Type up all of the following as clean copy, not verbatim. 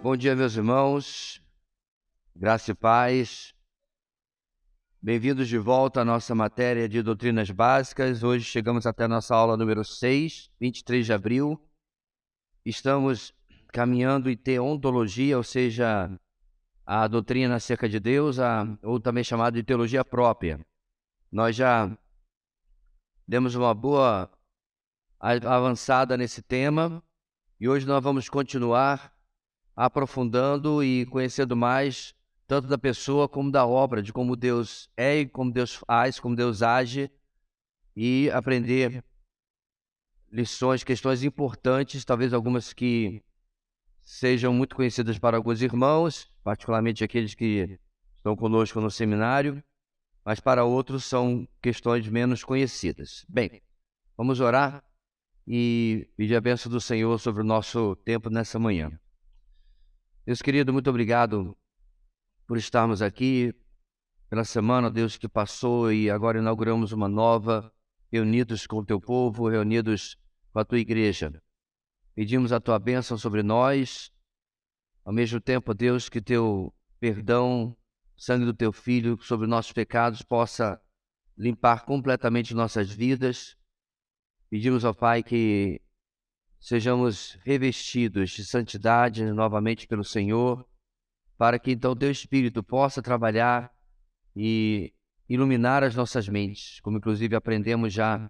Bom dia, meus irmãos, graça e paz. Bem-vindos de volta à nossa matéria de doutrinas básicas. Hoje chegamos até a nossa aula número 6, 23 de abril. Estamos caminhando em teontologia, ou seja, a doutrina acerca de Deus, ou também chamada de teologia própria. Nós já demos uma boa avançada nesse tema e hoje nós vamos continuar aprofundando e conhecendo mais tanto da pessoa como da obra, de como Deus é e como Deus faz, como Deus age, e aprender lições, questões importantes, talvez algumas que sejam muito conhecidas para alguns irmãos, particularmente aqueles que estão conosco no seminário, mas para outros são questões menos conhecidas. Bem, vamos orar e pedir a bênção do Senhor sobre o nosso tempo nessa manhã. Deus querido, muito obrigado por estarmos aqui pela semana, Deus, que passou e agora inauguramos uma nova, reunidos com o teu povo, reunidos com a tua igreja. Pedimos a tua bênção sobre nós, ao mesmo tempo, Deus, que teu perdão, sangue do teu Filho sobre nossos pecados possa limpar completamente nossas vidas. Pedimos ao Pai que sejamos revestidos de santidade novamente pelo Senhor, para que então teu Espírito possa trabalhar e iluminar as nossas mentes, como inclusive aprendemos já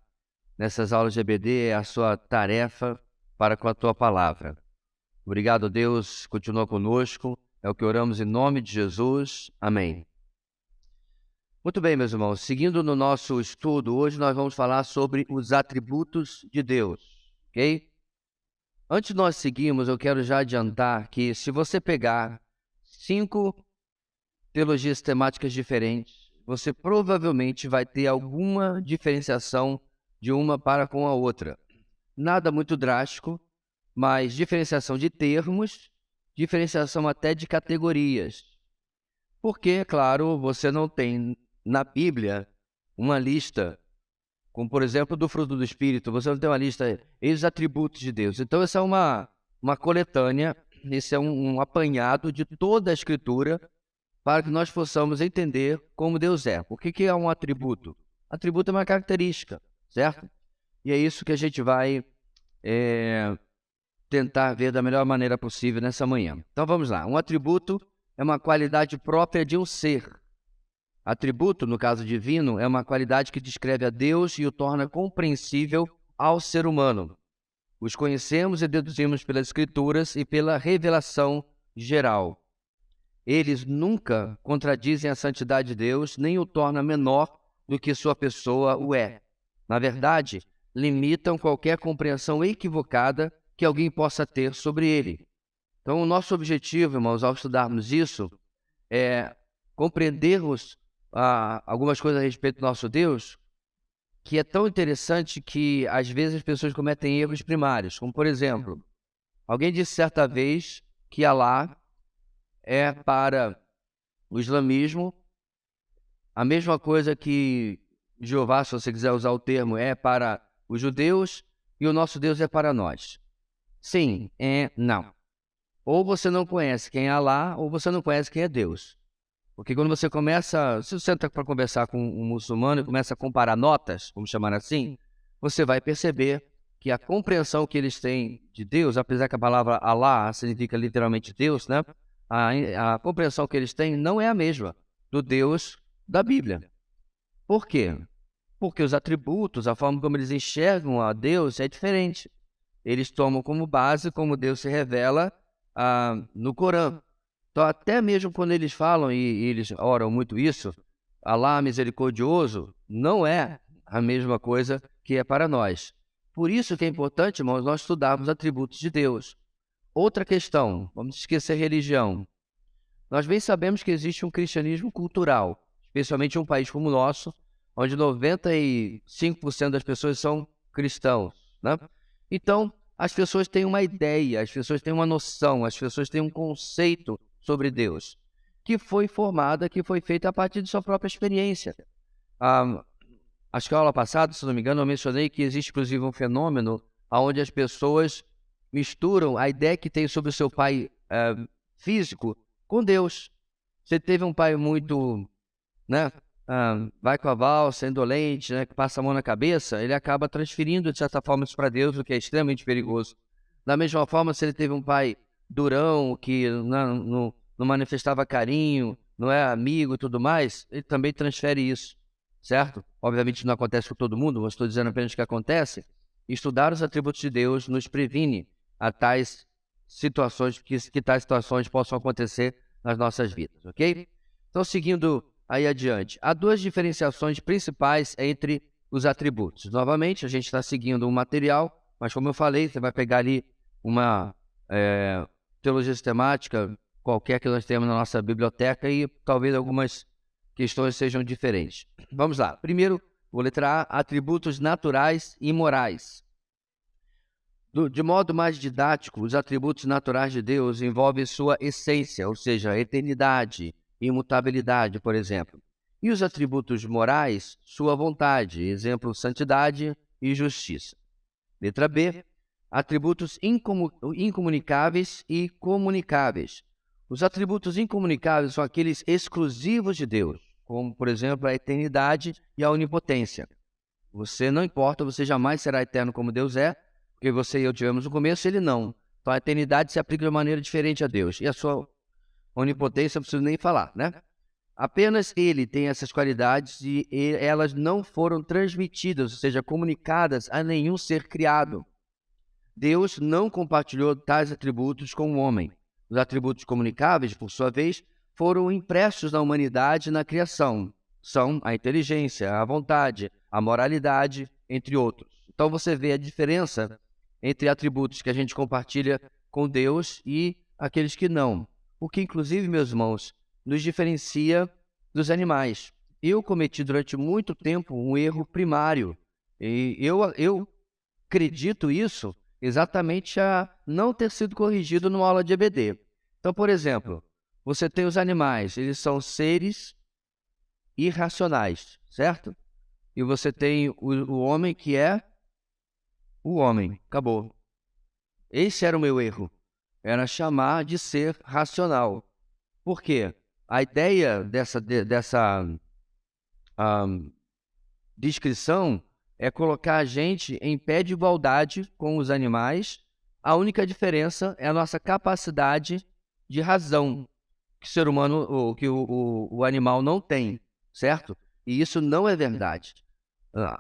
nessas aulas de EBD, é a sua tarefa para com a tua palavra. Obrigado, Deus, continua conosco, é o que oramos em nome de Jesus, amém. Muito bem, meus irmãos, seguindo no nosso estudo, hoje nós vamos falar sobre os atributos de Deus, ok? Antes de nós seguirmos, eu quero já adiantar que se você pegar 5 teologias temáticas diferentes, você provavelmente vai ter alguma diferenciação de uma para com a outra. Nada muito drástico, mas diferenciação de termos, diferenciação até de categorias. Porque, claro, você não tem na Bíblia uma lista, como por exemplo do fruto do Espírito, você não tem uma lista, eis os atributos de Deus. Então essa é uma coletânea, esse é um apanhado de toda a Escritura para que nós possamos entender como Deus é. O que é um atributo? Atributo é uma característica, certo? E é isso que a gente vai tentar ver da melhor maneira possível nessa manhã. Então vamos lá. Um atributo é uma qualidade própria de um ser. Atributo, no caso divino, é uma qualidade que descreve a Deus e o torna compreensível ao ser humano. Os conhecemos e deduzimos pelas Escrituras e pela revelação geral. Eles nunca contradizem a santidade de Deus, nem o tornam menor do que sua pessoa o é. Na verdade, limitam qualquer compreensão equivocada que alguém possa ter sobre ele. Então, o nosso objetivo, irmãos, ao estudarmos isso, é compreendermos algumas coisas a respeito do nosso Deus, que é tão interessante que, às vezes, as pessoas cometem erros primários. Como, por exemplo, alguém disse certa vez que Alá é para o islamismo a mesma coisa que Jeová, se você quiser usar o termo, é para os judeus e o nosso Deus é para nós. Sim, não. Ou você não conhece quem é Alá, ou você não conhece quem é Deus. Porque quando você começa, se você senta para conversar com um muçulmano e começa a comparar notas, vamos chamar assim, você vai perceber que a compreensão que eles têm de Deus, apesar que a palavra Alá significa literalmente Deus, né? A compreensão que eles têm não é a mesma do Deus da Bíblia. Por quê? Porque os atributos, a forma como eles enxergam a Deus é diferente. Eles tomam como base como Deus se revela no Corão. Então, até mesmo quando eles falam, e eles oram muito isso, Alá misericordioso, não é a mesma coisa que é para nós. Por isso que é importante, irmãos, nós estudarmos atributos de Deus. Outra questão, vamos esquecer religião. Nós bem sabemos que existe um cristianismo cultural, especialmente em um país como o nosso, onde 95% das pessoas são cristãos, né? Então, as pessoas têm uma ideia, as pessoas têm uma noção, as pessoas têm um conceito sobre Deus, que foi formada, que foi feita a partir de sua própria experiência. Acho que a aula passada, se não me engano, eu mencionei que existe inclusive um fenômeno onde as pessoas misturam a ideia que tem sobre o seu pai físico com Deus. Você teve um pai muito, né, vai com a valsa, indolente, né, que passa a mão na cabeça, ele acaba transferindo, de certa forma, isso para Deus, o que é extremamente perigoso. Da mesma forma, se ele teve um pai durão, que não manifestava carinho, não é amigo e tudo mais, ele também transfere isso, certo? Obviamente não acontece com todo mundo, mas estou dizendo apenas que acontece. Estudar os atributos de Deus nos previne a tais situações, que tais situações possam acontecer nas nossas vidas, ok? Então, seguindo aí adiante, há duas diferenciações principais entre os atributos. Novamente, a gente está seguindo um material, mas como eu falei, você vai pegar ali uma teologia sistemática, qualquer que nós temos na nossa biblioteca, e talvez algumas questões sejam diferentes. Vamos lá. Primeiro, vou letra A, atributos naturais e morais. De modo mais didático, os atributos naturais de Deus envolvem sua essência, ou seja, a eternidade, imutabilidade, por exemplo. E os atributos morais, sua vontade, exemplo, santidade e justiça. Letra B, atributos incomunicáveis e comunicáveis. Os atributos incomunicáveis são aqueles exclusivos de Deus, como, por exemplo, a eternidade e a onipotência. Você não importa, você jamais será eterno como Deus é, porque você e eu tivemos no começo, ele não. Então a eternidade se aplica de maneira diferente a Deus. E a sua onipotência, não preciso nem falar, né? Apenas ele tem essas qualidades e elas não foram transmitidas, ou seja, comunicadas a nenhum ser criado. Deus não compartilhou tais atributos com o homem. Os atributos comunicáveis, por sua vez, foram impressos na humanidade na criação. São a inteligência, a vontade, a moralidade, entre outros. Então você vê a diferença entre atributos que a gente compartilha com Deus e aqueles que não. O que, inclusive, meus irmãos, nos diferencia dos animais. Eu cometi durante muito tempo um erro primário. E eu acredito isso exatamente a não ter sido corrigido numa aula de EBD. Então, por exemplo, você tem os animais, eles são seres irracionais, certo? E você tem o homem, que é o homem. Acabou. Esse era o meu erro. Era chamar de ser racional. Por quê? A ideia dessa descrição é colocar a gente em pé de igualdade com os animais. A única diferença é a nossa capacidade de razão, que o ser humano, ou que o animal não tem, certo? E isso não é verdade.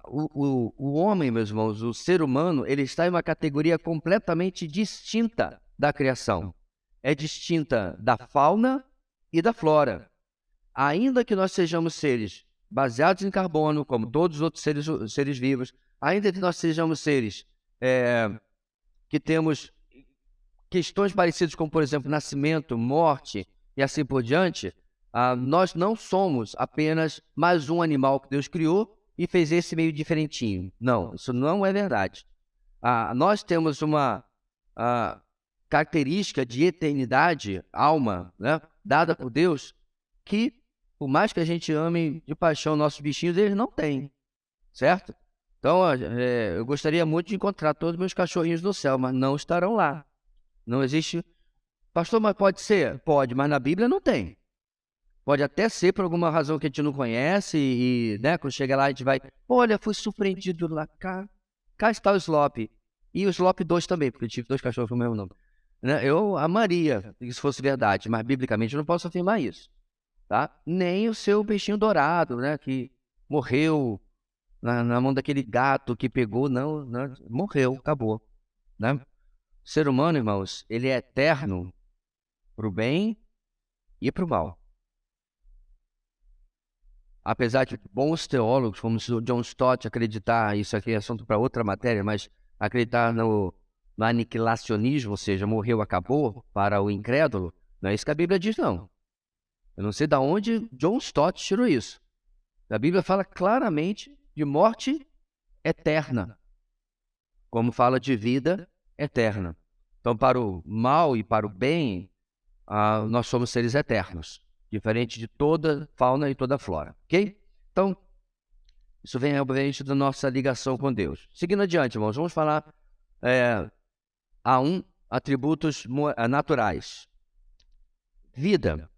O homem, meus irmãos, o ser humano, ele está em uma categoria completamente distinta da criação. É distinta da fauna e da flora. Ainda que nós sejamos seres baseados em carbono, como todos os outros seres vivos, ainda que nós sejamos seres que temos questões parecidas, como, por exemplo, nascimento, morte e assim por diante, nós não somos apenas mais um animal que Deus criou e fez esse meio diferentinho. Não, isso não é verdade. Nós temos uma característica de eternidade, alma, né, dada por Deus, que, por mais que a gente ame de paixão nossos bichinhos, eles não têm, certo? Então, eu gostaria muito de encontrar todos os meus cachorrinhos no céu, mas não estarão lá. Não existe... Pastor, mas pode ser? Pode, mas na Bíblia não tem. Pode até ser por alguma razão que a gente não conhece e, né, quando chega lá a gente vai... Olha, fui surpreendido lá, cá está o Slop. E o Slop 2 também, porque eu tive 2 cachorros com o mesmo nome. Né? Eu amaria que isso fosse verdade, mas biblicamente eu não posso afirmar isso. Tá? Nem o seu peixinho dourado, né, que morreu na mão daquele gato que pegou, não, morreu, acabou. Né? O ser humano, irmãos, ele é eterno para o bem e para o mal. Apesar de bons teólogos, como o John Stott, acreditar, isso aqui é assunto para outra matéria, mas acreditar no aniquilacionismo, ou seja, morreu, acabou, para o incrédulo, não é isso que a Bíblia diz, não. Eu não sei de onde John Stott tirou isso. A Bíblia fala claramente de morte eterna, como fala de vida eterna. Então, para o mal e para o bem, nós somos seres eternos, diferente de toda fauna e toda flora, ok? Então, isso vem, obviamente, da nossa ligação com Deus. Seguindo adiante, irmãos, vamos falar atributos naturais. vida.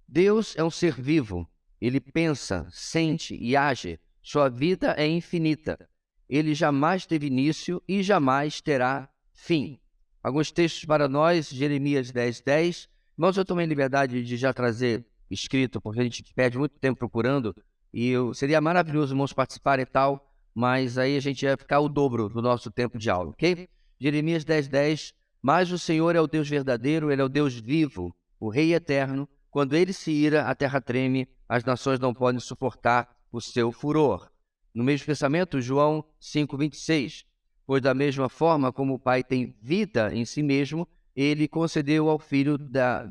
Deus é um ser vivo. Ele pensa, sente e age. Sua vida é infinita. Ele jamais teve início e jamais terá fim. Alguns textos para nós, Jeremias 10:10. Irmãos, eu tomei liberdade de já trazer escrito, porque a gente perde muito tempo procurando, e seria maravilhoso, irmãos, participarem e tal, mas aí a gente ia ficar o dobro do nosso tempo de aula, ok? Jeremias 10:10. Mas o Senhor é o Deus verdadeiro, Ele é o Deus vivo, o Rei eterno. Quando Ele se ira, a terra treme, as nações não podem suportar o seu furor. No mesmo pensamento, João 5:26. Pois da mesma forma como o Pai tem vida em si mesmo, Ele concedeu ao Filho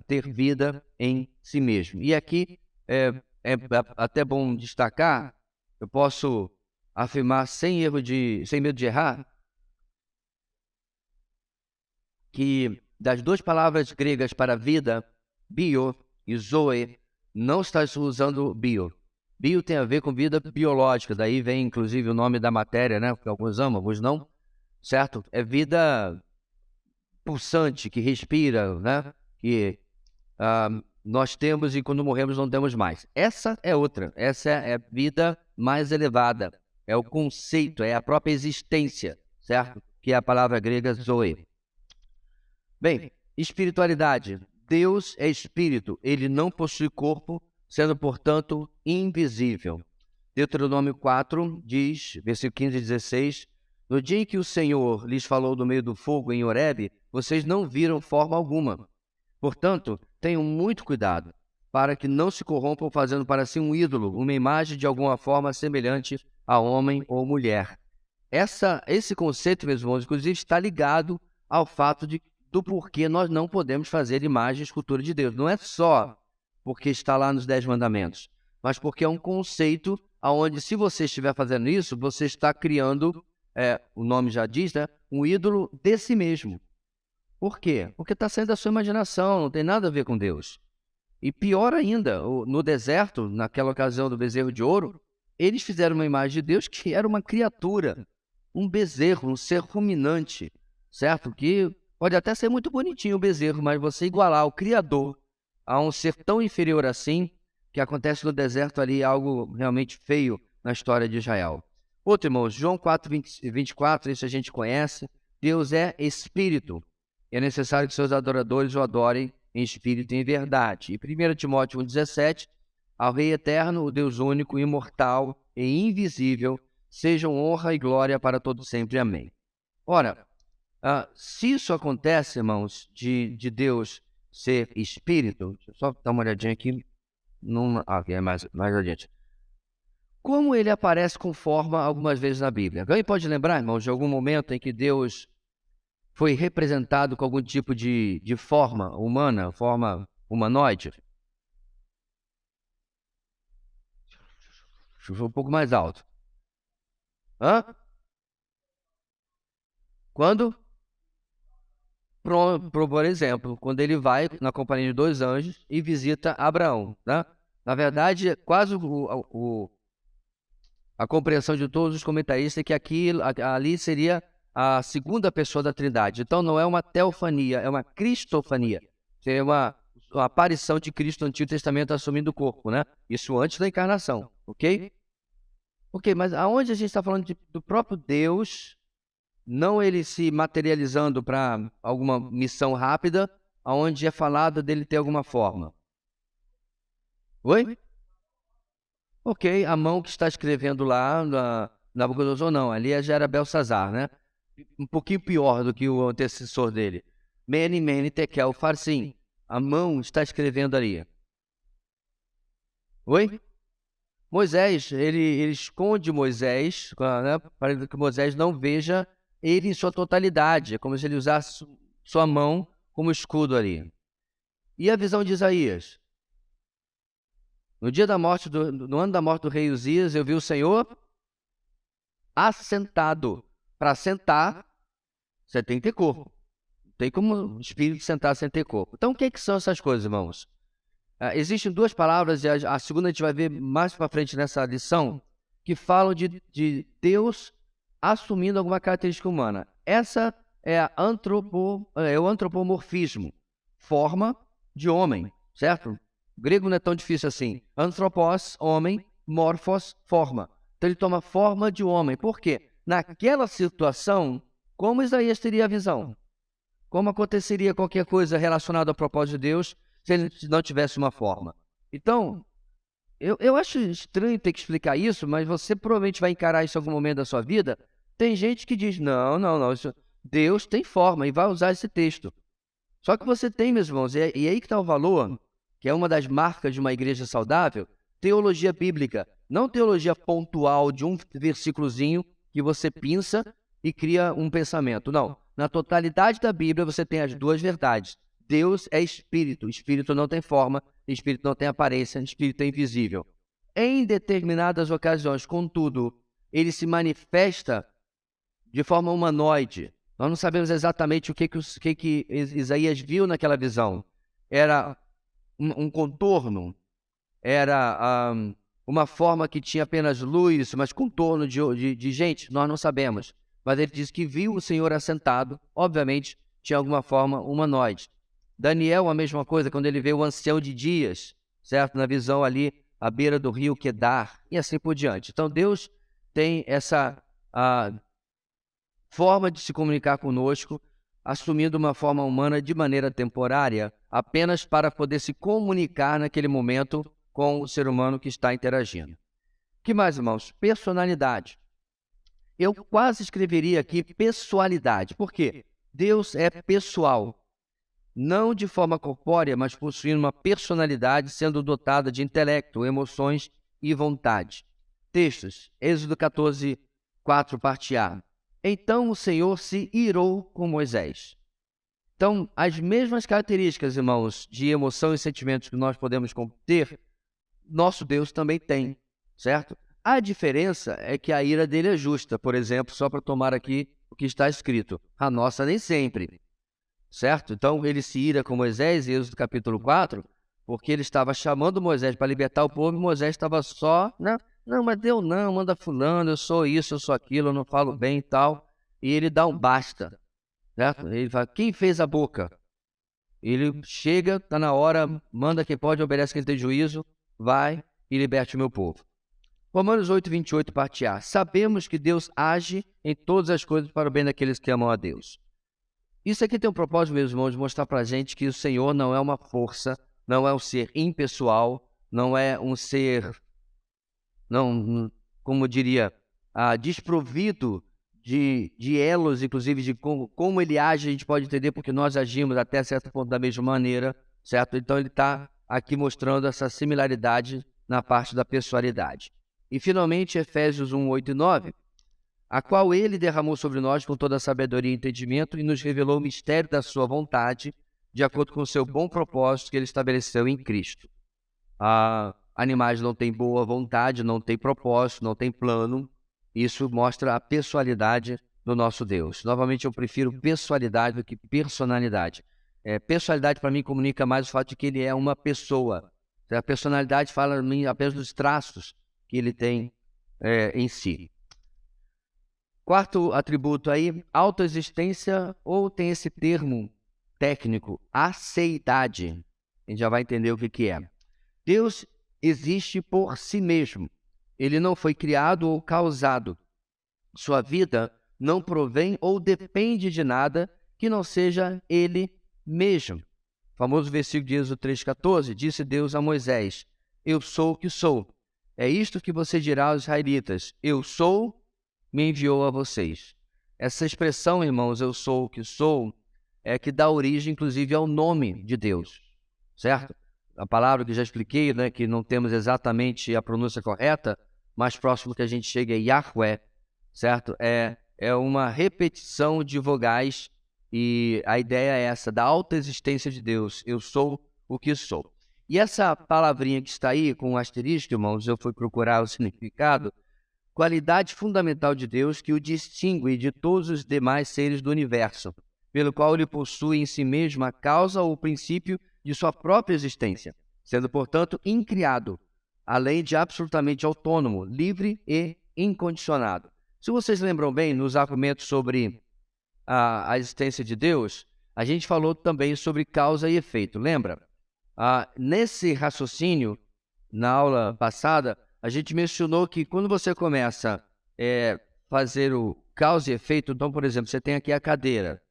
ter vida em si mesmo. E aqui é até bom destacar, eu posso afirmar sem medo de errar, que das duas palavras gregas para vida, bio e zoe, não está usando bio. Bio tem a ver com vida biológica, daí vem inclusive o nome da matéria, né? Que alguns amam, alguns não, certo? É vida pulsante, que respira, né? Que nós temos e quando morremos não temos mais. Essa é outra, essa é a vida mais elevada, é o conceito, é a própria existência, certo? Que é a palavra grega zoe. Bem, espiritualidade. Deus é espírito, ele não possui corpo, sendo, portanto, invisível. Deuteronômio 4 diz, versículo 15 e 16, no dia em que o Senhor lhes falou do meio do fogo em Horebe, vocês não viram forma alguma. Portanto, tenham muito cuidado, para que não se corrompam fazendo para si um ídolo, uma imagem de alguma forma semelhante a homem ou mulher. Esse conceito, meus irmãos, inclusive está ligado ao fato do porquê nós não podemos fazer imagem e escultura de Deus. Não é só porque está lá nos 10 mandamentos, mas porque é um conceito onde, se você estiver fazendo isso, você está criando, o nome já diz, né, um ídolo de si mesmo. Por quê? Porque está saindo da sua imaginação, não tem nada a ver com Deus. E pior ainda, no deserto, naquela ocasião do bezerro de ouro, eles fizeram uma imagem de Deus que era uma criatura, um bezerro, um ser ruminante, certo? Que pode até ser muito bonitinho o bezerro, mas você igualar o Criador a um ser tão inferior assim, que acontece no deserto ali, algo realmente feio na história de Israel. Outro, irmãos, João 4:24, isso a gente conhece, Deus é Espírito, e é necessário que seus adoradores o adorem em espírito e em verdade. E 1 Timóteo 1:17, ao Rei eterno, o Deus único, imortal e invisível, sejam honra e glória para todo sempre. Amém. Ora, se isso acontece, irmãos, de Deus ser espírito, deixa eu só dar uma olhadinha aqui, aqui é mais adiante. Como ele aparece com forma algumas vezes na Bíblia? Alguém pode lembrar, irmãos, de algum momento em que Deus foi representado com algum tipo de forma humana, forma humanoide? Deixa eu um pouco mais alto. Quando? Por exemplo, quando ele vai na companhia de 2 anjos e visita Abraão, né? Na verdade, quase a compreensão de todos os comentaristas é que ali seria a segunda pessoa da Trindade. Então não é uma teofania, é uma cristofania. Seria uma aparição de Cristo no Antigo Testamento assumindo o corpo, né? Isso antes da encarnação, ok? Ok, mas aonde a gente está falando do próprio Deus, não ele se materializando para alguma missão rápida, aonde é falado dele ter alguma forma? Oi? Ok, a mão que está escrevendo lá, Nabucodonosor não, ali já era Belsazar, né? Um pouquinho pior do que o antecessor dele. Mene, mene, tekel, farsim. A mão está escrevendo ali. Oi? Moisés, ele esconde Moisés, né, para que Moisés não veja ele em sua totalidade. É como se ele usasse sua mão como escudo ali. E a visão de Isaías? No dia da morte, no ano da morte do rei Uzias, eu vi o Senhor assentado. Para sentar, você tem que ter corpo. Não tem como o espírito sentar sem ter corpo. Então, o que são essas coisas, irmãos? Existem 2 palavras, e a segunda a gente vai ver mais para frente nessa lição, que falam de Deus assumindo alguma característica humana. Essa é o antropomorfismo. Forma de homem, certo? O grego não é tão difícil assim. Anthropos, homem, morphos, forma. Então ele toma forma de homem. Por quê? Naquela situação, como Isaías teria a visão? Como aconteceria qualquer coisa relacionada ao propósito de Deus se ele não tivesse uma forma? Então, eu acho estranho ter que explicar isso, mas você provavelmente vai encarar isso em algum momento da sua vida. Tem gente que diz, não, Deus tem forma e vai usar esse texto. Só que você tem, meus irmãos, e aí que está o valor, que é uma das marcas de uma igreja saudável, teologia bíblica. Não teologia pontual de um versículozinho que você pinça e cria um pensamento. Não. Na totalidade da Bíblia você tem as duas verdades. Deus é espírito. Espírito não tem forma, espírito não tem aparência, espírito é invisível. Em determinadas ocasiões, contudo, ele se manifesta de forma humanoide. Nós não sabemos exatamente o que Isaías viu naquela visão. Era um contorno, era uma forma que tinha apenas luz, mas contorno de gente, nós não sabemos. Mas ele diz que viu o Senhor assentado, obviamente, tinha alguma forma humanoide. Daniel, a mesma coisa, quando ele vê o ancião de dias, certo? Na visão ali, à beira do rio Quedar, e assim por diante. Então, Deus tem essa forma de se comunicar conosco, assumindo uma forma humana de maneira temporária, apenas para poder se comunicar naquele momento com o ser humano que está interagindo. O que mais, irmãos? Personalidade. Eu quase escreveria aqui pessoalidade. Por quê? Deus é pessoal. Não de forma corpórea, mas possuindo uma personalidade, sendo dotada de intelecto, emoções e vontade. Textos. Êxodo 14, 4, parte A. Então o Senhor se irou com Moisés. Então, as mesmas características, irmãos, de emoção e sentimentos que nós podemos ter, nosso Deus também tem, certo? A diferença é que a ira dele é justa, por exemplo, só para tomar aqui o que está escrito. A nossa nem sempre, certo? Então, ele se ira com Moisés, em Êxodo capítulo 4, porque ele estava chamando Moisés para libertar o povo e Moisés estava só, né? Não, mas Deus não, manda fulano, eu sou isso, eu sou aquilo, eu não falo bem e tal. E ele dá um basta, certo? Ele fala, quem fez a boca? Ele chega, está na hora, manda quem pode, obedece quem tem juízo, vai e liberte o meu povo. Romanos 8, 28, parte A. Sabemos que Deus age em todas as coisas para o bem daqueles que amam a Deus. Isso aqui tem um propósito, meus irmãos, de mostrar para a gente que o Senhor não é uma força, não é um ser impessoal, não é um ser, não, como eu diria, desprovido de elos, inclusive de como ele age, a gente pode entender porque nós agimos até certo ponto da mesma maneira, certo? Então ele está aqui mostrando essa similaridade na parte da pessoalidade. E finalmente Efésios 1, 8 e 9, a qual ele derramou sobre nós com toda a sabedoria e entendimento e nos revelou o mistério da sua vontade, de acordo com o seu bom propósito que ele estabeleceu em Cristo. Animais não têm boa vontade, não têm propósito, não têm plano. Isso mostra a pessoalidade do nosso Deus. Novamente, eu prefiro pessoalidade do que personalidade. Pessoalidade, para mim, comunica mais o fato de que ele é uma pessoa. A personalidade fala apenas dos traços que ele tem em si. Quarto atributo aí, autoexistência, ou tem esse termo técnico, aceidade. A gente já vai entender o que é. Deus existe por si mesmo. Ele não foi criado ou causado. Sua vida não provém ou depende de nada que não seja ele mesmo. O famoso versículo de Êxodo 3,14, disse Deus a Moisés, eu sou o que sou. É isto que você dirá aos israelitas, eu sou, me enviou a vocês. Essa expressão, irmãos, eu sou o que sou, é que dá origem, inclusive, ao nome de Deus, certo? A palavra que já expliquei, né, que não temos exatamente a pronúncia correta, mais próximo que a gente chega é Yahweh, certo? É uma repetição de vogais e a ideia é essa, da autoexistência de Deus. Eu sou o que sou. E essa palavrinha que está aí com um asterisco, irmãos, eu fui procurar o significado, qualidade fundamental de Deus que o distingue de todos os demais seres do universo, pelo qual ele possui em si mesmo a causa ou o princípio de sua própria existência, sendo, portanto, incriado, além de absolutamente autônomo, livre e incondicionado. Se vocês lembram bem, nos argumentos sobre a existência de Deus, a gente falou também sobre causa e efeito, lembra? Nesse raciocínio, na aula passada, a gente mencionou que quando você começa a fazer o causa e efeito, então, por exemplo, você tem aqui a cadeira.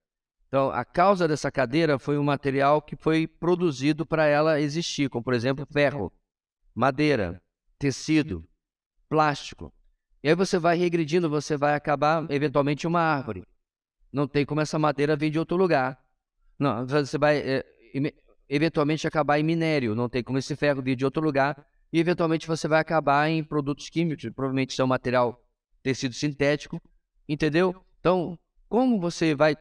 Então, a causa dessa cadeira foi um material que foi produzido para ela existir, como, por exemplo, ferro, madeira, tecido, plástico. E aí você vai regredindo, você vai acabar, eventualmente, uma árvore. Não tem como essa madeira vir de outro lugar. Não, você vai, eventualmente, acabar em minério. Não tem como esse ferro vir de outro lugar. E, eventualmente, você vai acabar em produtos químicos. Provavelmente são material, tecido sintético. Entendeu? Então, como você vai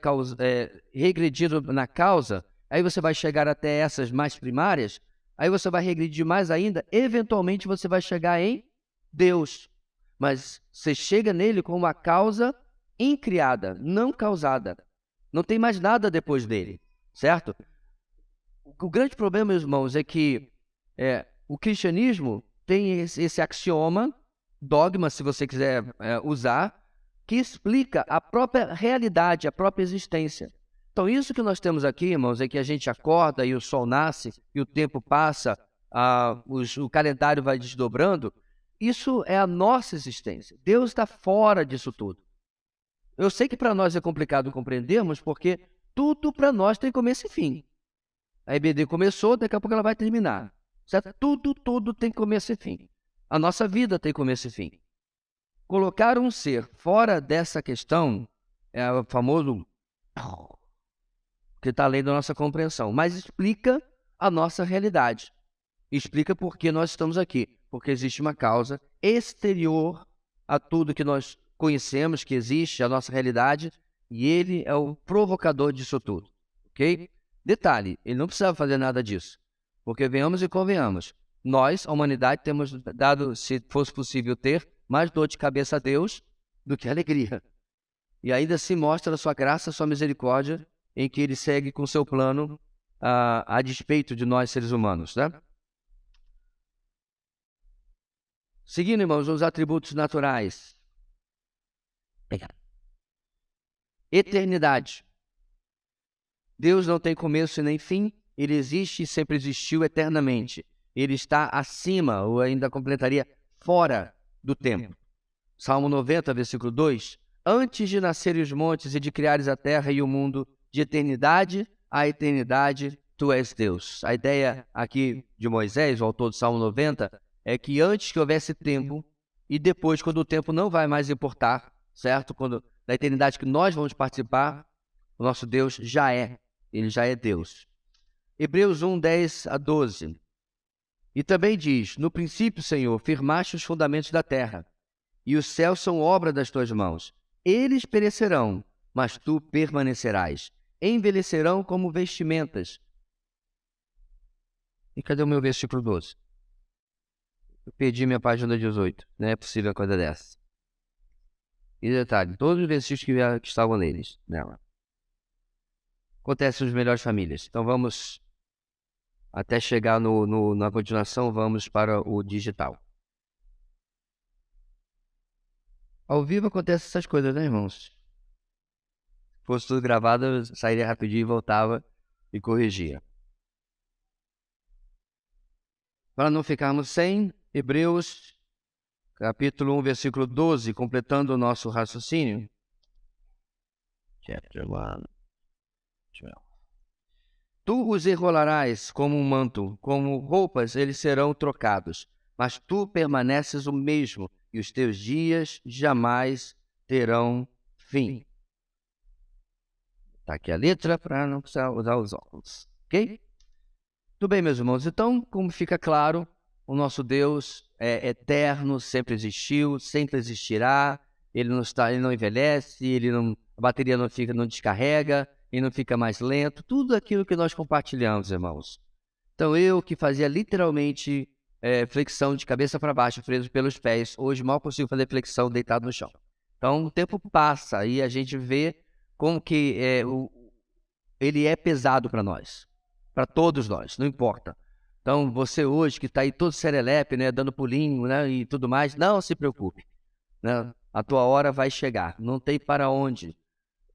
regredindo na causa, aí você vai chegar até essas mais primárias, aí você vai regredir mais ainda, eventualmente você vai chegar em Deus. Mas você chega nele com uma causa incriada, não causada. Não tem mais nada depois dele, certo? O grande problema, meus irmãos, é que o cristianismo tem esse axioma, dogma, se você quiser usar, que explica a própria realidade, a própria existência. Então, isso que nós temos aqui, irmãos, é que a gente acorda e o sol nasce, e o tempo passa, o calendário vai desdobrando. Isso é a nossa existência. Deus está fora disso tudo. Eu sei que para nós é complicado compreendermos, porque tudo para nós tem começo e fim. A EBD começou, daqui a pouco ela vai terminar. Certo? Tudo tem começo e fim. A nossa vida tem começo e fim. Colocar um ser fora dessa questão é o famoso que está além da nossa compreensão, mas explica a nossa realidade. Explica por que nós estamos aqui. Porque existe uma causa exterior a tudo que nós conhecemos, que existe, a nossa realidade, e ele é o provocador disso tudo. Ok? Detalhe, ele não precisava fazer nada disso. Porque venhamos e convenhamos, nós, a humanidade, temos dado, se fosse possível ter, mais dor de cabeça a Deus do que alegria. E ainda assim mostra a sua graça, a sua misericórdia, em que ele segue com o seu plano a despeito de nós, seres humanos, né? Seguindo, irmãos, os atributos naturais. Eternidade. Deus não tem começo e nem fim, ele existe e sempre existiu eternamente. Ele está acima, ou ainda completaria, fora do tempo. Salmo 90, versículo 2. Antes de nascerem os montes e de criares a terra e o mundo, de eternidade a eternidade, tu és Deus. A ideia aqui de Moisés, o autor do Salmo 90, é que antes que houvesse tempo, e depois, quando o tempo não vai mais importar, certo? Quando, na eternidade que nós vamos participar, o nosso Deus já é. Ele já é Deus. Hebreus 1, 10 a 12. E também diz, no princípio, Senhor, firmaste os fundamentos da terra, e os céus são obra das tuas mãos. Eles perecerão, mas tu permanecerás. Envelhecerão como vestimentas. E cadê o meu versículo 12? Eu perdi minha página 18. Não é possível uma coisa dessa. E detalhe, todos os versículos que estavam nela. Acontece nas melhores famílias. Então vamos, até chegar na continuação, vamos para o digital. Ao vivo acontecem essas coisas, né, irmãos? Se fosse tudo gravado, eu sairia rapidinho e voltava e corrigia. Para não ficarmos sem, Hebreus, capítulo 1, versículo 12, completando o nosso raciocínio. Chapter 1, 12. Tu os enrolarás como um manto, como roupas eles serão trocados, mas tu permaneces o mesmo, e os teus dias jamais terão fim. Está aqui a letra para não precisar usar os óculos, ok? Tudo bem, meus irmãos. Então, como fica claro, o nosso Deus é eterno, sempre existiu, sempre existirá. Ele não envelhece, a bateria não descarrega, ele não fica mais lento. Tudo aquilo que nós compartilhamos, irmãos. Então, eu que fazia literalmente flexão de cabeça para baixo, preso pelos pés, hoje mal consigo fazer flexão deitado no chão. Então, o tempo passa e a gente vê como que ele é pesado para nós. Para todos nós, não importa. Então, você hoje que está aí todo serelepe, né, dando pulinho, né, e tudo mais, não se preocupe, né? A tua hora vai chegar, não tem para onde.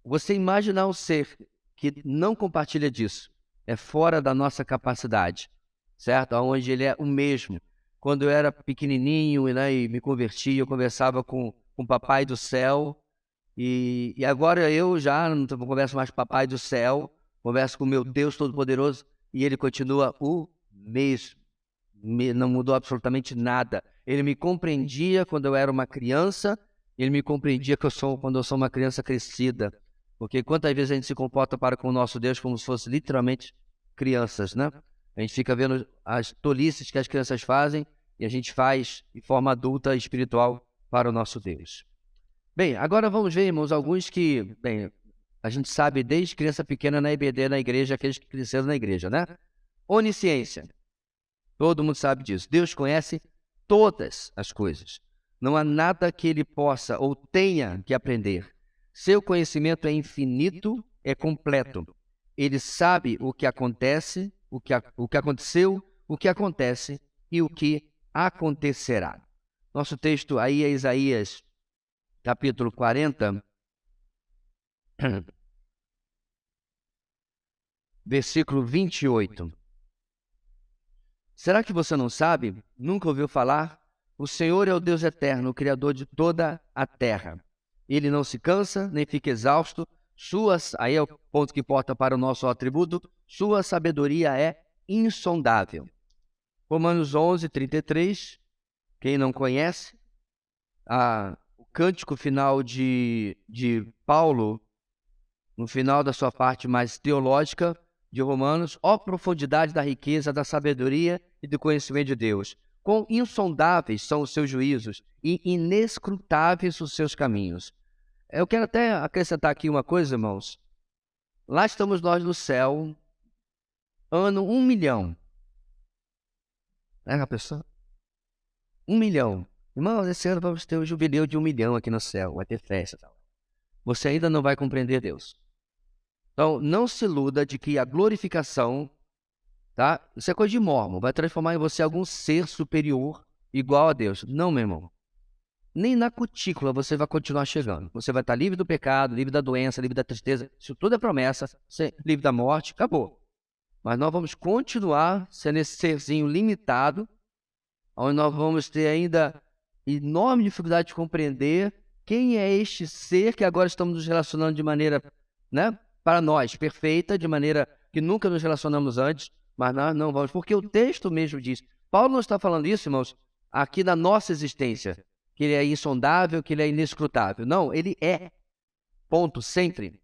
Você imaginar um ser que não compartilha disso, é fora da nossa capacidade. certo? Onde ele é o mesmo. Quando eu era pequenininho, né, e me converti, eu conversava com o Papai do Céu, e agora eu já não converso mais com o Papai do Céu, converso com o meu Deus Todo-Poderoso, e ele continua o mesmo. Não mudou absolutamente nada. Ele me compreendia quando eu era uma criança, ele me compreendia quando eu sou uma criança crescida. Porque quantas vezes a gente se comporta para com o nosso Deus como se fosse literalmente crianças, né? A gente fica vendo as tolices que as crianças fazem e a gente faz de forma adulta e espiritual para o nosso Deus. Bem, agora vamos ver, irmãos, alguns que, bem, a gente sabe desde criança pequena na EBD, na igreja, aqueles que cresceram na igreja, né? Onisciência. Todo mundo sabe disso. Deus conhece todas as coisas. Não há nada que ele possa ou tenha que aprender. Seu conhecimento é infinito, é completo. Ele sabe o que acontece, o que aconteceu, o que acontece e o que acontecerá. Nosso texto aí é Isaías, capítulo 40, versículo 28. Será que você não sabe? Nunca ouviu falar? O Senhor é o Deus eterno, o Criador de toda a terra. Ele não se cansa, nem fica exausto. Aí é o ponto que importa para o nosso atributo, sua sabedoria é insondável. Romanos 11, 33. Quem não conhece, o cântico final de Paulo, no final da sua parte mais teológica de Romanos, ó profundidade da riqueza, da sabedoria e do conhecimento de Deus. Quão insondáveis são os seus juízos e inescrutáveis os seus caminhos. Eu quero até acrescentar aqui uma coisa, irmãos. Lá estamos nós no céu, ano 1 milhão. A pessoa? 1 milhão. Irmãos, esse ano vamos ter o jubileu de 1 milhão aqui no céu, vai ter festa. Você ainda não vai compreender Deus. Então, não se iluda de que a glorificação, tá? Isso é coisa de mormon, vai transformar em você algum ser superior igual a Deus. Não, meu irmão. Nem na cutícula você vai continuar chegando. Você vai estar livre do pecado, livre da doença, livre da tristeza. Isso tudo é promessa. Livre da morte, acabou. Mas nós vamos continuar sendo esse serzinho limitado, onde nós vamos ter ainda enorme dificuldade de compreender quem é este ser que agora estamos nos relacionando de maneira, né, para nós, perfeita, de maneira que nunca nos relacionamos antes, mas nós não vamos, porque o texto mesmo diz. Paulo não está falando isso, irmãos, aqui da nossa existência, que ele é insondável, que ele é inescrutável. Não, ele é. Ponto, sempre.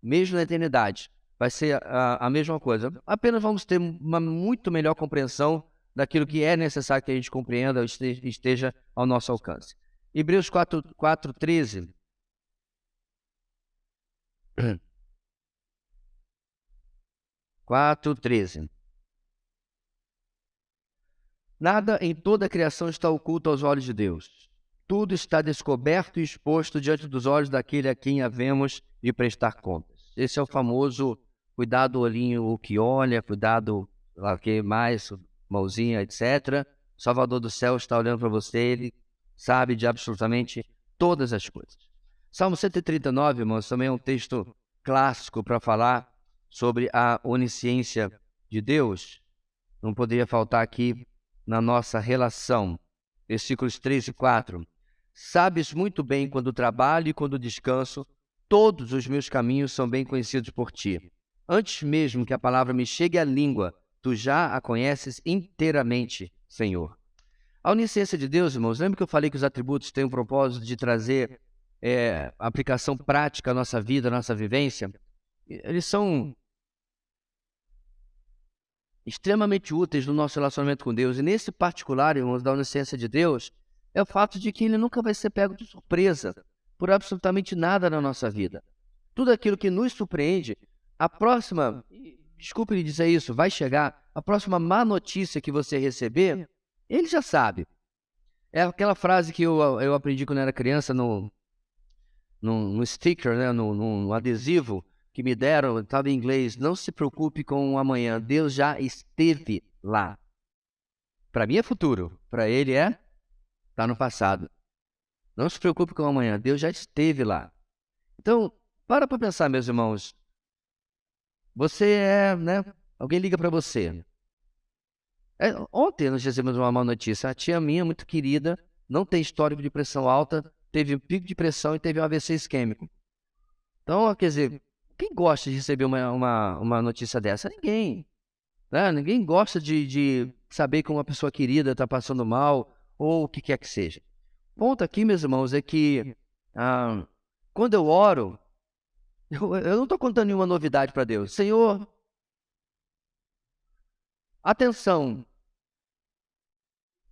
Mesmo na eternidade. Vai ser a mesma coisa. Apenas vamos ter uma muito melhor compreensão daquilo que é necessário que a gente compreenda, esteja ao nosso alcance. Hebreus 4:13. Nada em toda a criação está oculto aos olhos de Deus. Tudo está descoberto e exposto diante dos olhos daquele a quem havemos de prestar contas. Esse é o famoso cuidado olhinho o que olha, cuidado lá que mais, mãozinha, etc. O Salvador do céu está olhando para você, ele sabe de absolutamente todas as coisas. Salmo 139, irmãos, também é um texto clássico para falar sobre a onisciência de Deus. Não poderia faltar aqui na nossa relação. Versículos 3 e 4. Sabes muito bem quando trabalho e quando descanso, todos os meus caminhos são bem conhecidos por ti. Antes mesmo que a palavra me chegue à língua, tu já a conheces inteiramente, Senhor. A onisciência de Deus, irmãos, lembra que eu falei que os atributos têm o propósito de trazer aplicação prática à nossa vida, à nossa vivência? Eles são extremamente úteis no nosso relacionamento com Deus. E nesse particular, irmãos, da onisciência de Deus, é o fato de que ele nunca vai ser pego de surpresa por absolutamente nada na nossa vida. Tudo aquilo que nos surpreende, a próxima, desculpe lhe dizer isso, vai chegar, a próxima má notícia que você receber, ele já sabe. É aquela frase que eu aprendi quando era criança no sticker, né, no adesivo que me deram, estava em inglês: não se preocupe com o amanhã, Deus já esteve lá. Para mim é futuro, para ele está no passado. Não se preocupe com o amanhã, Deus já esteve lá. Então, para pensar, meus irmãos. Você alguém liga para você. Ontem nós recebemos uma má notícia. A tia minha, muito querida, não tem histórico de pressão alta, teve um pico de pressão e teve um AVC isquêmico. Então, quer dizer, quem gosta de receber uma notícia dessa? Ninguém. Né? Ninguém gosta de saber que uma pessoa querida está passando mal ou o que quer que seja. O ponto aqui, meus irmãos, é que quando eu oro, eu não estou contando nenhuma novidade para Deus. Senhor, atenção,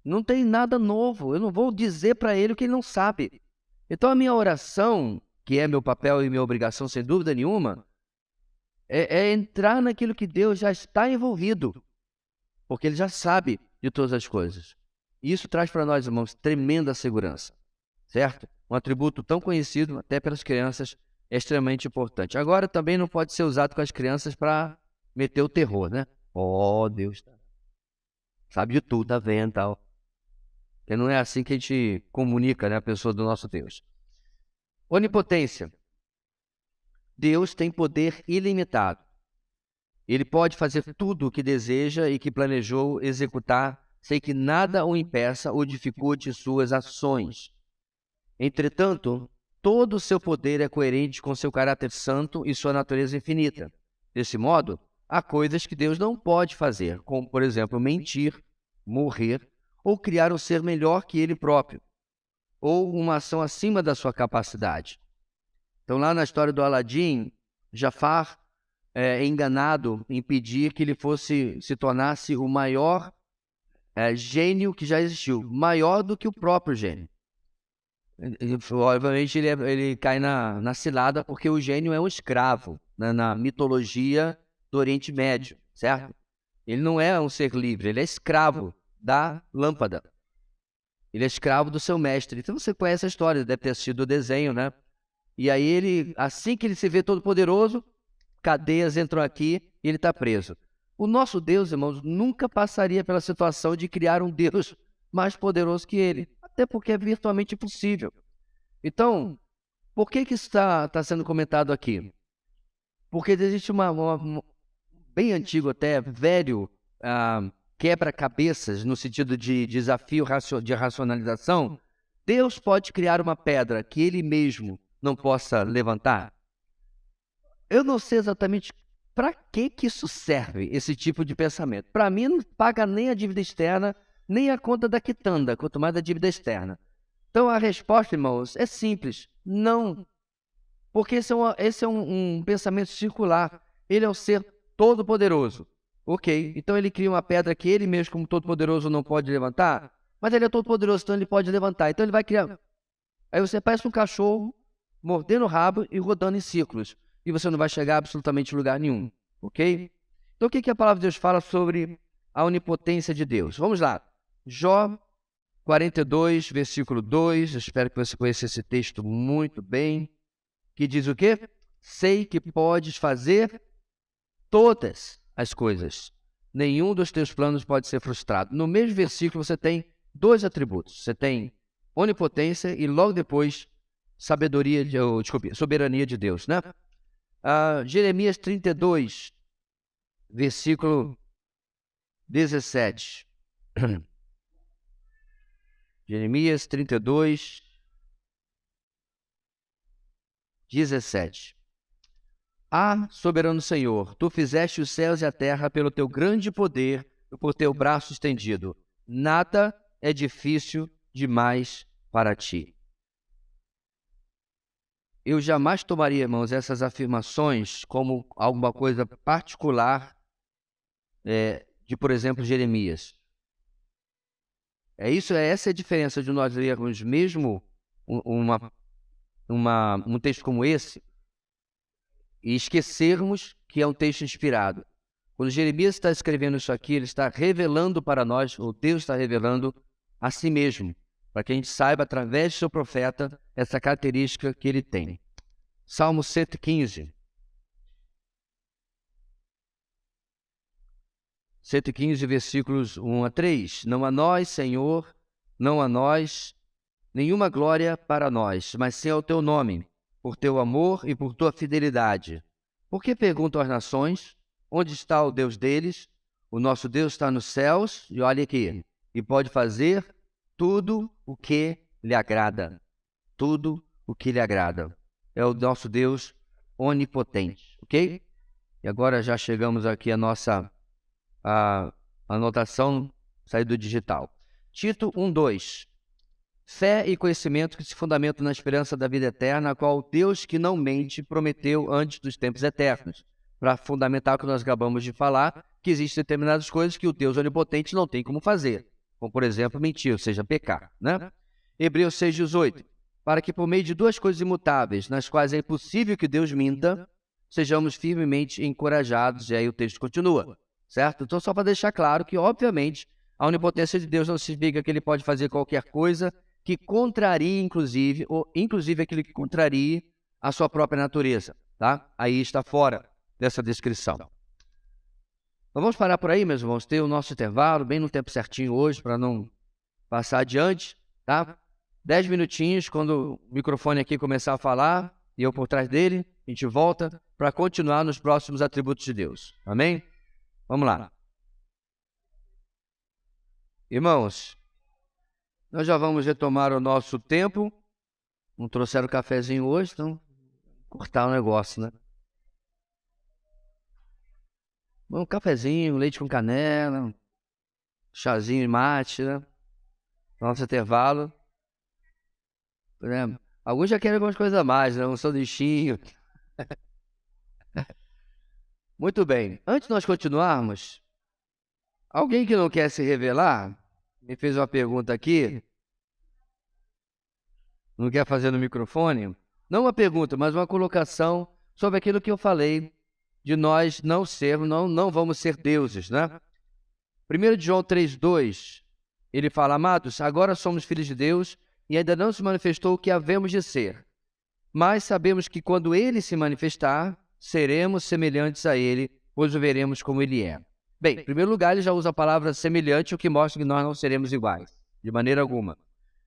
não tem nada novo. Eu não vou dizer para Ele o que Ele não sabe. Então a minha oração, que é meu papel e minha obrigação, sem dúvida nenhuma, é entrar naquilo que Deus já está envolvido, porque Ele já sabe de todas as coisas. E isso traz para nós, irmãos, tremenda segurança, certo? Um atributo tão conhecido, até pelas crianças, é extremamente importante. Agora, também não pode ser usado com as crianças para meter o terror, né? Deus sabe de tudo, tá vendo, tal. Porque não é assim que a gente comunica, né, a pessoa do nosso Deus. Onipotência. Deus tem poder ilimitado. Ele pode fazer tudo o que deseja e que planejou executar, sem que nada o impeça ou dificulte suas ações. Entretanto, todo o seu poder é coerente com seu caráter santo e sua natureza infinita. Desse modo, há coisas que Deus não pode fazer, como, por exemplo, mentir, morrer ou criar um ser melhor que ele próprio, ou uma ação acima da sua capacidade. Então, lá na história do Aladim, Jafar é enganado em pedir que ele se tornasse o maior gênio que já existiu, maior do que o próprio gênio. Obviamente ele cai na cilada porque o gênio é um escravo, né, na mitologia do Oriente Médio, certo? Ele não é um ser livre, ele é escravo da lâmpada. Ele é escravo do seu mestre. Então você conhece a história, deve ter assistido o desenho, né? E aí ele, assim que ele se vê todo poderoso, cadeias entram aqui e ele está preso. O nosso Deus, irmãos, nunca passaria pela situação de criar um Deus mais poderoso que ele, até porque é virtualmente impossível. Então, por que isso está sendo comentado aqui? Porque existe bem antigo até, velho, quebra-cabeças, no sentido de desafio de racionalização. Deus pode criar uma pedra que ele mesmo não possa levantar? Eu não sei exatamente para que isso serve, esse tipo de pensamento. Para mim, não paga nem a dívida externa, nem a conta da quitanda, quanto mais a dívida externa. Então, a resposta, irmãos, é simples. Não. Porque esse é um pensamento circular. Ele é um ser todo-poderoso. Ok, então ele cria uma pedra que ele mesmo, como todo-poderoso, não pode levantar. Mas ele é todo-poderoso, então ele pode levantar. Então ele vai criar... Aí você parece um cachorro mordendo o rabo e rodando em círculos. E você não vai chegar absolutamente em lugar nenhum. Ok? Então o que a palavra de Deus fala sobre a onipotência de Deus? Vamos lá. Jó 42, versículo 2. Eu espero que você conheça esse texto muito bem. Que diz o quê? Sei que podes fazer todas as coisas. Nenhum dos teus planos pode ser frustrado. No mesmo versículo você tem dois atributos. Você tem onipotência e logo depois soberania de Deus, né? Jeremias 32, versículo 17. Jeremias 32, 17. Soberano Senhor, tu fizeste os céus e a terra pelo teu grande poder e por teu braço estendido. Nada é difícil demais para ti. Eu jamais tomaria, irmãos, essas afirmações como alguma coisa particular de, por exemplo, Jeremias. Essa é a diferença de nós lermos mesmo um texto como esse e esquecermos que é um texto inspirado. Quando Jeremias está escrevendo isso aqui, ele está revelando para nós, ou Deus está revelando a si mesmo, para que a gente saiba, através do seu profeta, essa característica que ele tem. Salmo 115. 115, versículos 1 a 3. Não a nós, Senhor, não a nós, nenhuma glória para nós, mas sim ao teu nome, por teu amor e por tua fidelidade. Por que perguntam as nações, onde está o Deus deles? O nosso Deus está nos céus, e olha aqui, e pode fazer tudo o que lhe agrada. Tudo o que lhe agrada. É o nosso Deus onipotente, ok? E agora já chegamos aqui à nossa anotação, sair do digital. Tito 1:2. Fé e conhecimento que se fundamentam na esperança da vida eterna, a qual Deus que não mente prometeu antes dos tempos eternos. Para fundamentar o que nós acabamos de falar, que existem determinadas coisas que o Deus onipotente não tem como fazer. Como, por exemplo, mentir, ou seja, pecar, né? Hebreus 6:18. Para que por meio de duas coisas imutáveis, nas quais é impossível que Deus minta, sejamos firmemente encorajados. E aí o texto continua, certo? Então, só para deixar claro que, obviamente, a onipotência de Deus não significa que ele pode fazer qualquer coisa que contrarie, inclusive, ou inclusive aquilo que contrarie a sua própria natureza, tá? Aí está fora dessa descrição. Então, vamos parar por aí, meus irmãos, ter o nosso intervalo, bem no tempo certinho hoje, para não passar adiante, tá? 10 minutinhos, quando o microfone aqui começar a falar, e eu por trás dele, a gente volta para continuar nos próximos atributos de Deus. Amém? Vamos lá. Irmãos, nós já vamos retomar o nosso tempo. Não trouxeram cafezinho hoje, então cortar o negócio, né? Um cafezinho, leite com canela, chazinho e mate, né? Nosso intervalo. Por exemplo, alguns já querem algumas coisas a mais, né? Um sanduichinho. Muito bem. Antes de nós continuarmos, alguém que não quer se revelar me fez uma pergunta aqui. Não quer fazer no microfone? Não uma pergunta, mas uma colocação sobre aquilo que eu falei de nós não sermos, não vamos ser deuses, né? 1 João 3:2, ele fala: amados, agora somos filhos de Deus e ainda não se manifestou o que havemos de ser. Mas sabemos que quando ele se manifestar, seremos semelhantes a ele, pois o veremos como ele é. Bem, em primeiro lugar, ele já usa a palavra semelhante, o que mostra que nós não seremos iguais, de maneira alguma.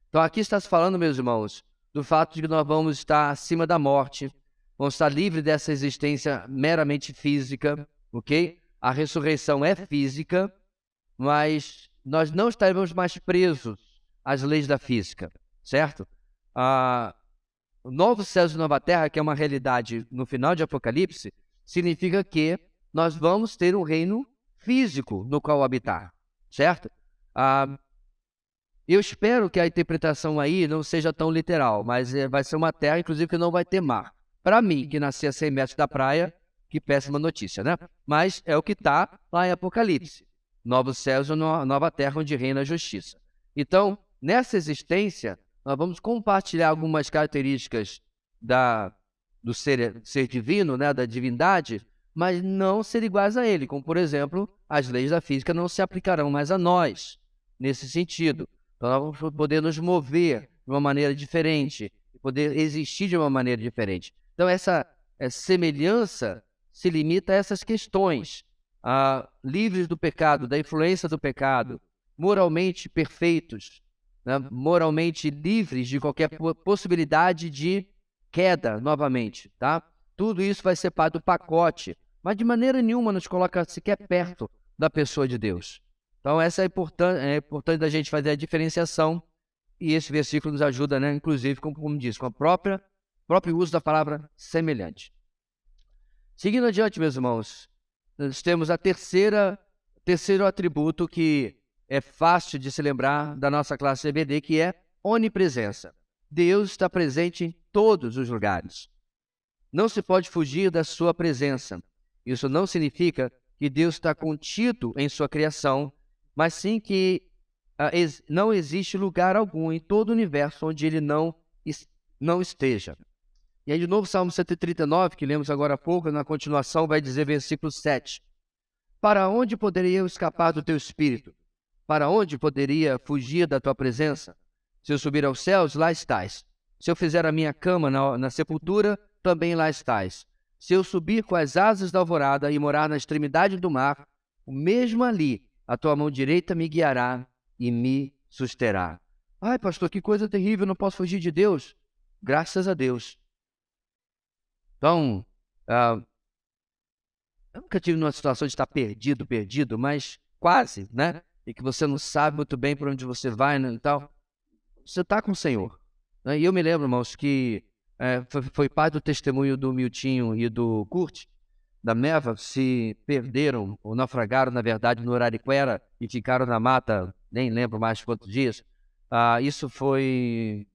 Então aqui está se falando, meus irmãos, do fato de que nós vamos estar acima da morte, vamos estar livres dessa existência meramente física, ok? A ressurreição é física, mas nós não estaremos mais presos às leis da física, certo? O novo céu e nova terra, que é uma realidade no final de Apocalipse, significa que nós vamos ter um reino físico no qual habitar, certo? Eu espero que a interpretação aí não seja tão literal, mas vai ser uma terra, inclusive, que não vai ter mar. Para mim, que nasci a 100 metros da praia, que péssima notícia, né? Mas é o que está lá em Apocalipse. Novos céus e nova terra onde reina a justiça. Então, nessa existência, nós vamos compartilhar algumas características do ser divino, né? Da divindade, mas não ser iguais a ele. Como, por exemplo, as leis da física não se aplicarão mais a nós, nesse sentido. Então, nós vamos poder nos mover de uma maneira diferente, poder existir de uma maneira diferente. Então, essa semelhança se limita a essas questões, livres do pecado, da influência do pecado, moralmente perfeitos, né? Moralmente livres de qualquer possibilidade de queda novamente, tá? Tudo isso vai ser parte do pacote, mas de maneira nenhuma nos coloca sequer perto da pessoa de Deus. Então, essa é importante da gente fazer a diferenciação, e esse versículo nos ajuda, né? Inclusive, como diz, com o próprio uso da palavra semelhante. Seguindo adiante, meus irmãos, nós temos terceiro atributo que é fácil de se lembrar da nossa classe EBD, que é onipresença. Deus está presente em todos os lugares. Não se pode fugir da sua presença. Isso não significa que Deus está contido em sua criação, mas sim que não existe lugar algum em todo o universo onde ele não esteja. E aí, de novo, Salmo 139, que lemos agora há pouco, na continuação, vai dizer, versículo 7. Para onde poderia eu escapar do teu espírito? Para onde poderia fugir da tua presença? Se eu subir aos céus, lá estás. Se eu fizer a minha cama na sepultura, também lá estás. Se eu subir com as asas da alvorada e morar na extremidade do mar, o mesmo ali a tua mão direita me guiará e me susterá. Ai, pastor, que coisa terrível, não posso fugir de Deus. Graças a Deus. Então, Eu nunca tive numa situação de estar perdido, mas quase, né? E que você não sabe muito bem para onde você vai, né, e tal. Você está com o Senhor, né? E eu me lembro, irmãos, que foi parte do testemunho do Miltinho e do Kurt, da Meva, se perderam ou naufragaram, na verdade, no Arariquara e ficaram na mata, nem lembro mais quantos dias. Isso foi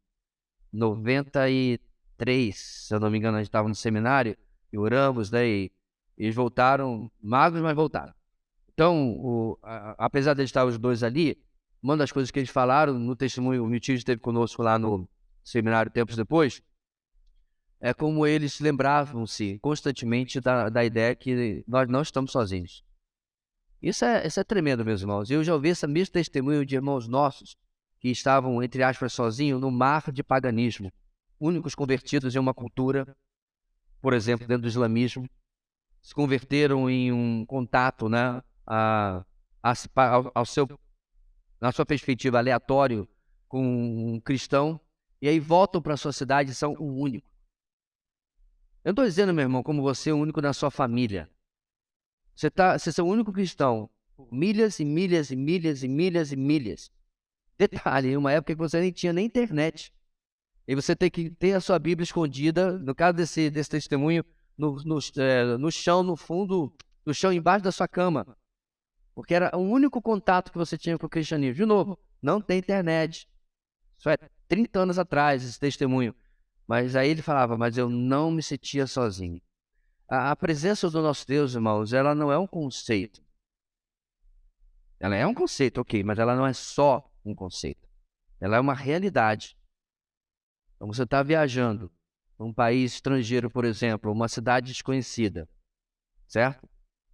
93, se eu não me engano, a gente estava no seminário e oramos, né? E eles voltaram magros, mas voltaram. Então, apesar de estar os dois ali, uma das coisas que eles falaram no testemunho, o Miltinho esteve conosco lá no seminário tempos depois, é como eles lembravam-se constantemente da ideia que nós não estamos sozinhos. Isso é tremendo, meus irmãos. Eu já ouvi esse mesmo testemunho de irmãos nossos que estavam, entre aspas, sozinhos no mar de paganismo, únicos convertidos em uma cultura, por exemplo, dentro do islamismo, se converteram em um contato, né, na sua perspectiva, aleatório com um cristão, e aí voltam para a sua cidade e são o único. Eu não estou dizendo, meu irmão, como você é o único na sua família. Você é o único cristão por milhas e milhas e milhas e milhas e milhas. Detalhe, em uma época que você nem tinha nem internet. E você tem que ter a sua Bíblia escondida, no caso desse testemunho, no chão, no fundo, no chão embaixo da sua cama. Porque era o único contato que você tinha com o cristianismo. De novo, não tem internet. Isso é 30 anos atrás, esse testemunho. Mas aí ele falava, mas eu não me sentia sozinho. A presença do nosso Deus, irmãos, ela não é um conceito. Ela é um conceito, ok, mas ela não é só um conceito. Ela é uma realidade. Então você está viajando para um país estrangeiro, por exemplo, uma cidade desconhecida, certo?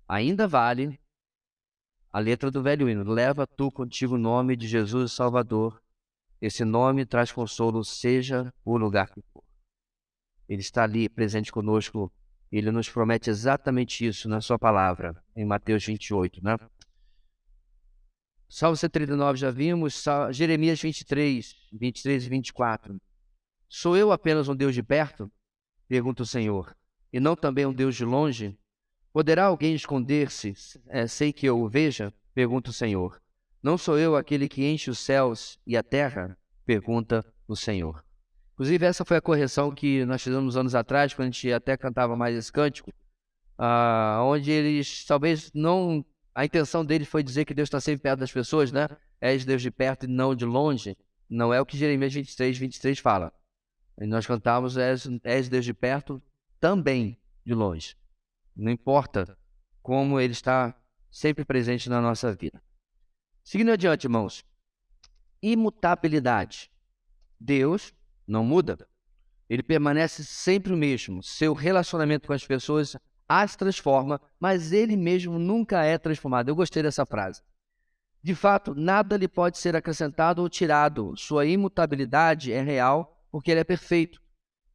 Ainda vale a letra do velho hino. Leva tu contigo o nome de Jesus Salvador. Esse nome traz consolo, seja o lugar que for. Ele está ali presente conosco. Ele nos promete exatamente isso na sua palavra, em Mateus 28, né? Salmo 139 já vimos, Jeremias 23 e 24. Sou eu apenas um Deus de perto? Pergunta o Senhor, e não também um Deus de longe? Poderá alguém esconder-se sem que eu o veja? Pergunta o Senhor. Não sou eu aquele que enche os céus e a terra? Pergunta o Senhor. Inclusive, essa foi a correção que nós fizemos anos atrás, quando a gente até cantava mais esse cântico, onde eles, talvez não... A intenção deles foi dizer que Deus está sempre perto das pessoas, né? És Deus de perto e não de longe. Não é o que Jeremias 23 fala. E nós cantamos, és Deus de perto, também de longe. Não importa como Ele está sempre presente na nossa vida. Seguindo adiante, irmãos. Imutabilidade. Deus não muda. Ele permanece sempre o mesmo. Seu relacionamento com as pessoas as transforma, mas Ele mesmo nunca é transformado. Eu gostei dessa frase. De fato, nada lhe pode ser acrescentado ou tirado. Sua imutabilidade é real porque Ele é perfeito,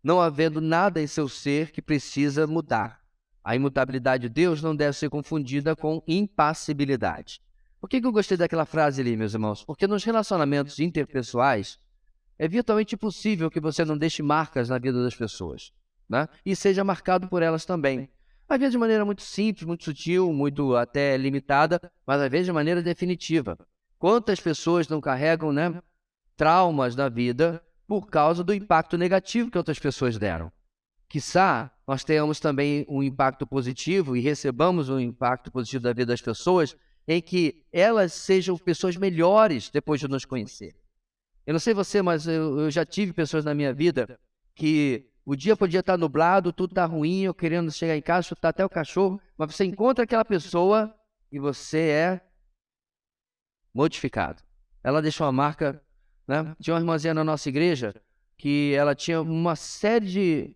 não havendo nada em seu ser que precisa mudar. A imutabilidade de Deus não deve ser confundida com impassibilidade. Por que eu gostei daquela frase ali, meus irmãos? Porque nos relacionamentos interpessoais, é virtualmente impossível que você não deixe marcas na vida das pessoas, né? E seja marcado por elas também. Às vezes de maneira muito simples, muito sutil, muito até limitada, mas às vezes de maneira definitiva. Quantas pessoas não carregam, né, traumas na vida por causa do impacto negativo que outras pessoas deram? Quiçá nós tenhamos também um impacto positivo e recebamos um impacto positivo da vida das pessoas em que elas sejam pessoas melhores depois de nos conhecer. Eu não sei você, mas eu já tive pessoas na minha vida que o dia podia estar nublado, tudo está ruim, eu querendo chegar em casa, chutar até o cachorro, mas você encontra aquela pessoa e você é modificado. Ela deixou uma marca, né? Tinha uma irmãzinha na nossa igreja que ela tinha uma série de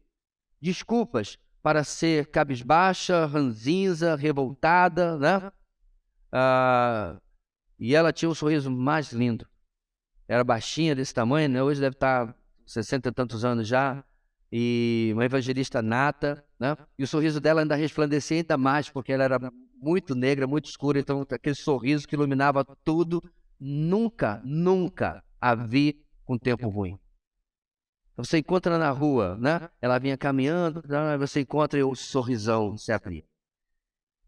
desculpas para ser cabisbaixa, ranzinza, revoltada, né? E ela tinha um sorriso mais lindo. Era baixinha desse tamanho, né? Hoje deve estar 60 e tantos anos já. E uma evangelista nata, né? E o sorriso dela ainda resplandecia ainda mais, porque ela era muito negra, muito escura. Então, aquele sorriso que iluminava tudo, nunca a vi com tempo ruim. Você encontra na rua, né? Ela vinha caminhando, você encontra e o sorrisão se abria.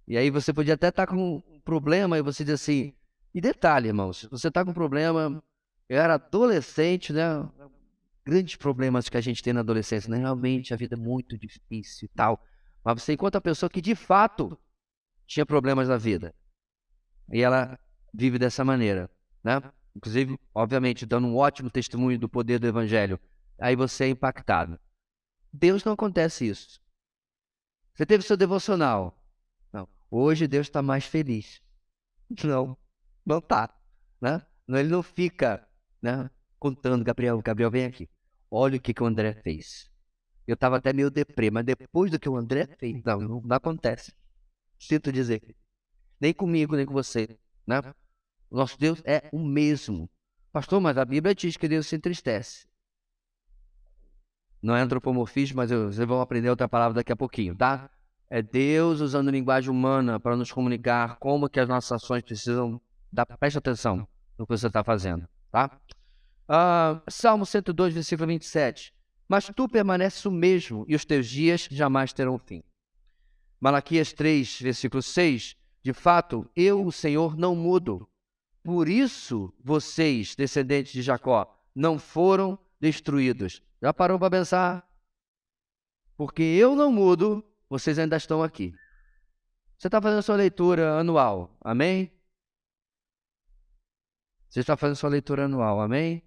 E aí você podia até estar com um problema e você diz assim... E detalhe, irmãos, você está com um problema... Eu era adolescente, né? Grandes problemas que a gente tem na adolescência, né? Realmente a vida é muito difícil e tal. Mas você encontra a pessoa que de fato tinha problemas na vida. E ela vive dessa maneira, né? Inclusive, obviamente, dando um ótimo testemunho do poder do Evangelho. Aí você é impactado. Deus não acontece isso. Você teve seu devocional. Não. Hoje Deus está mais feliz. Não, não está, né? Ele não fica, né, contando, Gabriel, vem aqui. Olha o que o André fez. Eu estava até meio deprê, mas depois do que o André fez, não acontece. Sinto dizer. Nem comigo, nem com você, né? O nosso Deus é o mesmo. Pastor, mas a Bíblia diz que Deus se entristece. Não é antropomorfismo, mas vocês vão aprender outra palavra daqui a pouquinho, tá? É Deus usando linguagem humana para nos comunicar como que as nossas ações precisam dar. Preste atenção no que você está fazendo, tá? Salmo 102, versículo 27. Mas tu permaneces o mesmo e os teus dias jamais terão fim. Malaquias 3, versículo 6. De fato, eu, o Senhor, não mudo. Por isso, vocês, descendentes de Jacó, não foram destruídos. Já parou para pensar? Porque eu não mudo, vocês ainda estão aqui. Você está fazendo sua leitura anual, amém? Você está fazendo sua leitura anual, amém?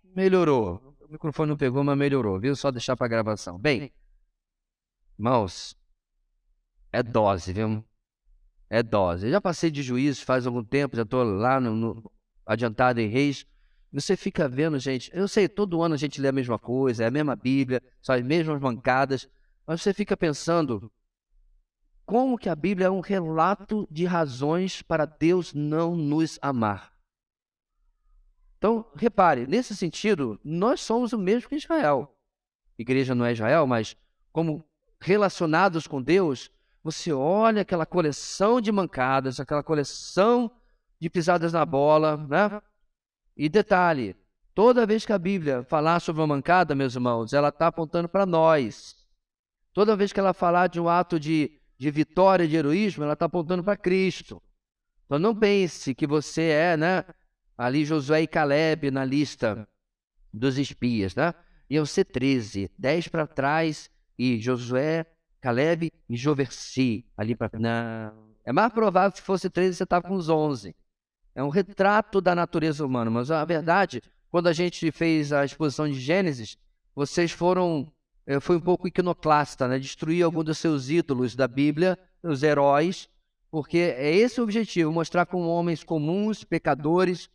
Melhorou. O microfone não pegou, mas melhorou, viu? Só deixar para gravação. Bem, irmãos, é dose, viu? É dose. Eu já passei de juízo faz algum tempo, já estou lá adiantado em Reis. Você fica vendo, gente, eu sei, todo ano a gente lê a mesma coisa, é a mesma Bíblia, são as mesmas bancadas, mas você fica pensando, como que a Bíblia é um relato de razões para Deus não nos amar? Então, repare, nesse sentido, nós somos o mesmo que Israel. Igreja não é Israel, mas como relacionados com Deus, você olha aquela coleção de mancadas, aquela coleção de pisadas na bola, né? E detalhe, toda vez que a Bíblia falar sobre uma mancada, meus irmãos, ela está apontando para nós. Toda vez que ela falar de um ato de vitória, de heroísmo, ela está apontando para Cristo. Então não pense que você é, né, ali Josué e Caleb na lista dos espias, né? Iam ser 13, 10 para trás, e Josué, Caleb e Joversi ali para... Não, é mais provável que se fosse 13 você estava com os 11. É um retrato da natureza humana, mas a verdade, quando a gente fez a exposição de Gênesis, vocês foram, foi um pouco iconoclasta, né? Destruir algum dos seus ídolos da Bíblia, os heróis, porque é esse o objetivo, mostrar como homens comuns, pecadores,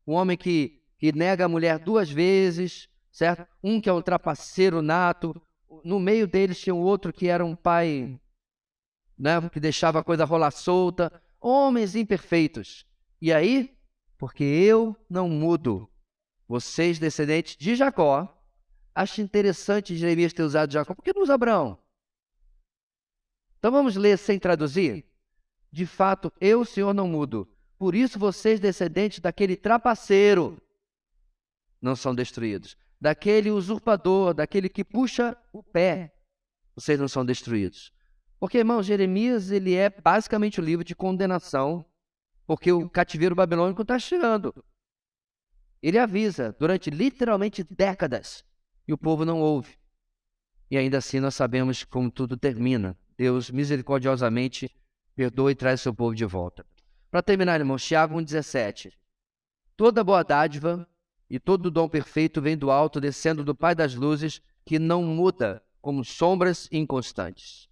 um homem que nega a mulher 2 vezes, certo? Um que é um trapaceiro nato, no meio deles tinha um outro que era um pai, né, que deixava a coisa rolar solta, homens imperfeitos. E aí, porque eu não mudo, vocês, descendentes de Jacó, acho interessante Jeremias ter usado Jacó, por que não usa Abraão? Então vamos ler sem traduzir? De fato, eu, Senhor, não mudo. Por isso vocês, descendentes daquele trapaceiro, não são destruídos. Daquele usurpador, daquele que puxa o pé, vocês não são destruídos. Porque, irmão, Jeremias, ele é basicamente o livro de condenação, porque o cativeiro babilônico está chegando. Ele avisa durante literalmente décadas e o povo não ouve. E ainda assim nós sabemos como tudo termina. Deus misericordiosamente perdoa e traz seu povo de volta. Para terminar, irmãos, Tiago 1,17. Toda boa dádiva e todo dom perfeito vem do alto, descendo do Pai das luzes, que não muda como sombras inconstantes.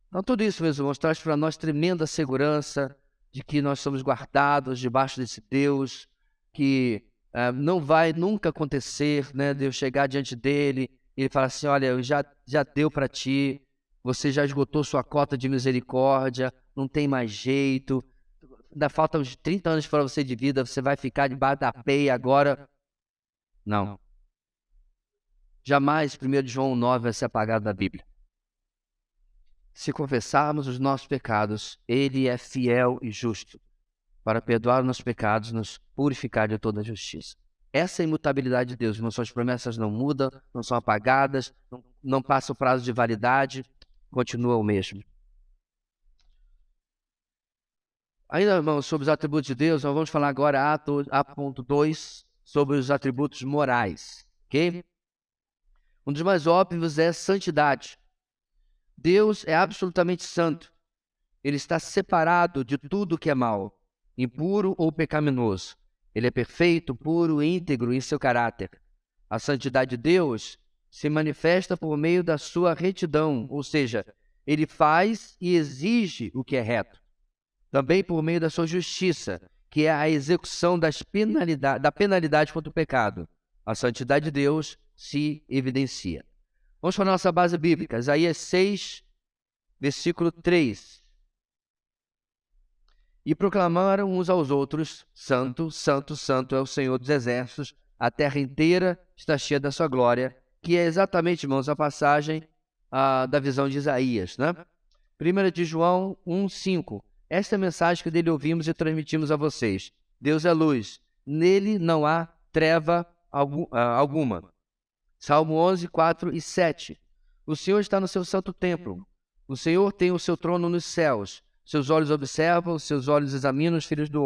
Então tudo isso, meus irmãos, traz para nós tremenda segurança de que nós somos guardados debaixo desse Deus, que não vai nunca acontecer, né, de eu chegar diante dele e ele falar assim, olha, eu já deu para ti, você já esgotou sua cota de misericórdia, não tem mais jeito, ainda faltam uns 30 anos para você de vida, você vai ficar debaixo da peia agora. Não. Jamais 1 João 9 vai ser apagado da Bíblia. Se confessarmos os nossos pecados, Ele é fiel e justo para perdoar os nossos pecados e nos purificar de toda a justiça. Essa é a imutabilidade de Deus. Suas promessas não mudam, não são apagadas, não passa o prazo de validade, continua o mesmo. Ainda, irmãos, sobre os atributos de Deus, nós vamos falar agora A.2 sobre os atributos morais, ok? Um dos mais óbvios é santidade. Deus é absolutamente santo. Ele está separado de tudo que é mal, impuro ou pecaminoso. Ele é perfeito, puro e íntegro em seu caráter. A santidade de Deus se manifesta por meio da sua retidão, ou seja, ele faz e exige o que é reto. Também por meio da sua justiça, que é a execução da penalidade contra o pecado. A santidade de Deus se evidencia. Vamos para a nossa base bíblica, Isaías 6, versículo 3. E proclamaram uns aos outros: Santo, Santo, Santo é o Senhor dos Exércitos, a terra inteira está cheia da sua glória, que é exatamente, irmãos, a passagem da visão de Isaías, né? 1 de João 1,5. Esta é a mensagem que dele ouvimos e transmitimos a vocês. Deus é luz, nele não há treva alguma. Salmo 11, 4 e 7. O Senhor está no seu santo templo. O Senhor tem o seu trono nos céus. Seus olhos observam, seus olhos examinam os filhos dos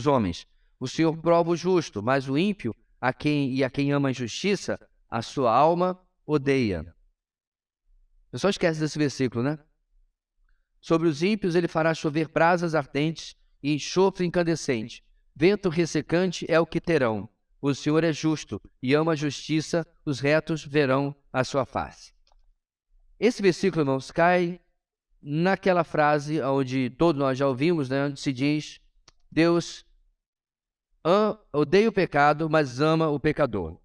homens. O Senhor prova o justo, mas o ímpio, a quem ama a injustiça, a sua alma odeia. Eu só esquece desse versículo, né? Sobre os ímpios ele fará chover brasas ardentes e enxofre incandescente. Vento ressecante é o que terão. O Senhor é justo e ama a justiça, os retos verão a sua face. Esse versículo, irmãos, cai naquela frase onde todos nós já ouvimos, né, onde se diz: Deus odeia o pecado, mas ama o pecador.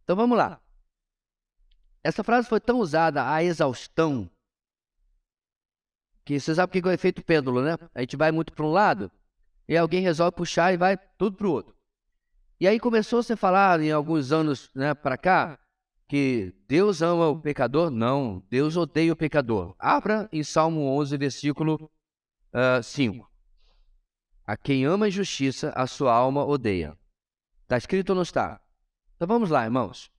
Então vamos lá. Essa frase foi tão usada à exaustão que você sabe o que é o efeito pêndulo, né? A gente vai muito para um lado e alguém resolve puxar e vai tudo para o outro. E aí começou a se falar em alguns anos, né, para cá, que Deus ama o pecador. Não, Deus odeia o pecador. Abra em Salmo 11, versículo 5. A quem ama a injustiça, a sua alma odeia. Está escrito ou não está? Então vamos lá, irmãos.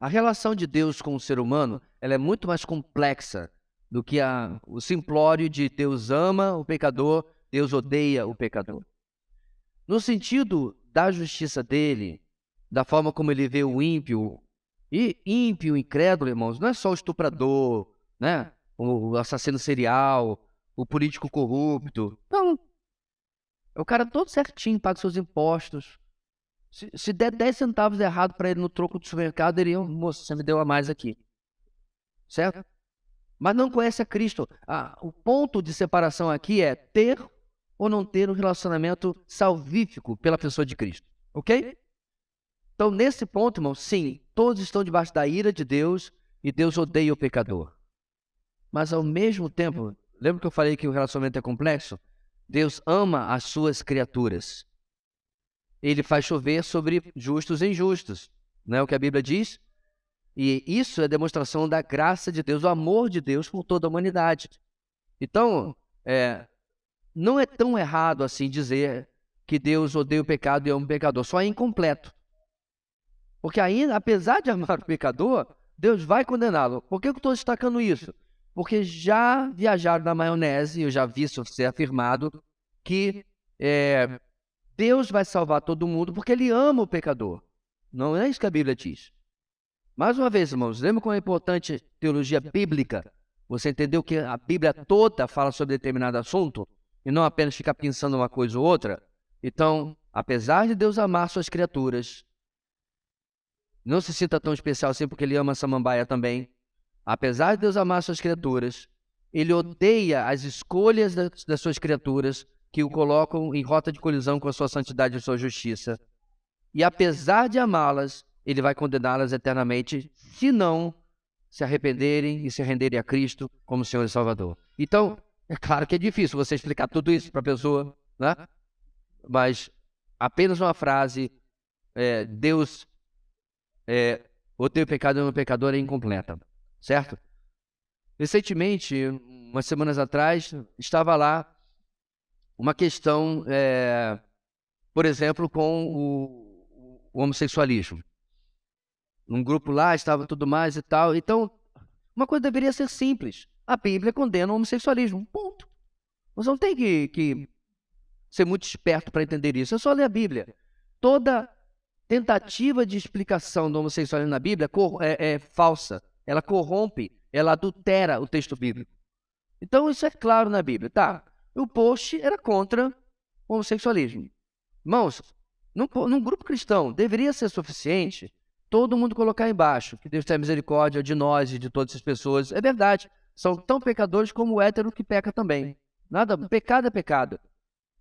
A relação de Deus com o ser humano, ela é muito mais complexa do que o simplório de Deus ama o pecador, Deus odeia o pecador. No sentido da justiça dele, da forma como ele vê o ímpio, e ímpio, incrédulo, irmãos, não é só o estuprador, né? O assassino serial, o político corrupto. Não. É o cara todo certinho, paga seus impostos. Se der 10 centavos errado para ele no troco do supermercado, ele diria: moço, você me deu a mais aqui. Certo? Mas não conhece a Cristo. O ponto de separação aqui é ter ou não ter um relacionamento salvífico pela pessoa de Cristo. Ok? Então, nesse ponto, irmão, sim, todos estão debaixo da ira de Deus e Deus odeia o pecador. Mas, ao mesmo tempo, lembra que eu falei que o relacionamento é complexo? Deus ama as suas criaturas. Ele faz chover sobre justos e injustos. Não é o que a Bíblia diz? E isso é demonstração da graça de Deus, do amor de Deus por toda a humanidade. Então, não é tão errado assim dizer que Deus odeia o pecado e ama o pecador. Só é incompleto. Porque ainda, apesar de amar o pecador, Deus vai condená-lo. Por que eu estou destacando isso? Porque já viajaram na maionese, eu já vi isso ser afirmado, que Deus vai salvar todo mundo porque ele ama o pecador. Não é isso que a Bíblia diz. Mais uma vez, irmãos, lembra como é importante teologia bíblica? Você entendeu que a Bíblia toda fala sobre determinado assunto e não apenas ficar pensando uma coisa ou outra? Então, apesar de Deus amar suas criaturas, não se sinta tão especial assim porque ele ama a samambaia também. Apesar de Deus amar suas criaturas, ele odeia as escolhas das suas criaturas que o colocam em rota de colisão com a sua santidade e sua justiça. E apesar de amá-las, ele vai condená-las eternamente se não se arrependerem e se renderem a Cristo como Senhor e Salvador. Então, é claro que é difícil você explicar tudo isso para a pessoa, né? Mas apenas uma frase, Deus odeia o pecado e ama o pecador, é incompleta, certo? Recentemente, umas semanas atrás, estava lá uma questão, por exemplo, com o homossexualismo. Num grupo lá, estava tudo mais e tal. Então, uma coisa deveria ser simples. A Bíblia condena o homossexualismo. Ponto. Você não tem que ser muito esperto para entender isso. É só ler a Bíblia. Toda tentativa de explicação do homossexualismo na Bíblia é falsa. Ela corrompe, ela adultera o texto bíblico. Então isso é claro na Bíblia. Tá, o post era contra o homossexualismo. Irmãos, num grupo cristão, deveria ser suficiente todo mundo colocar embaixo que Deus tenha misericórdia de nós e de todas as pessoas. É verdade, são tão pecadores como o hétero que peca também. Pecado é pecado.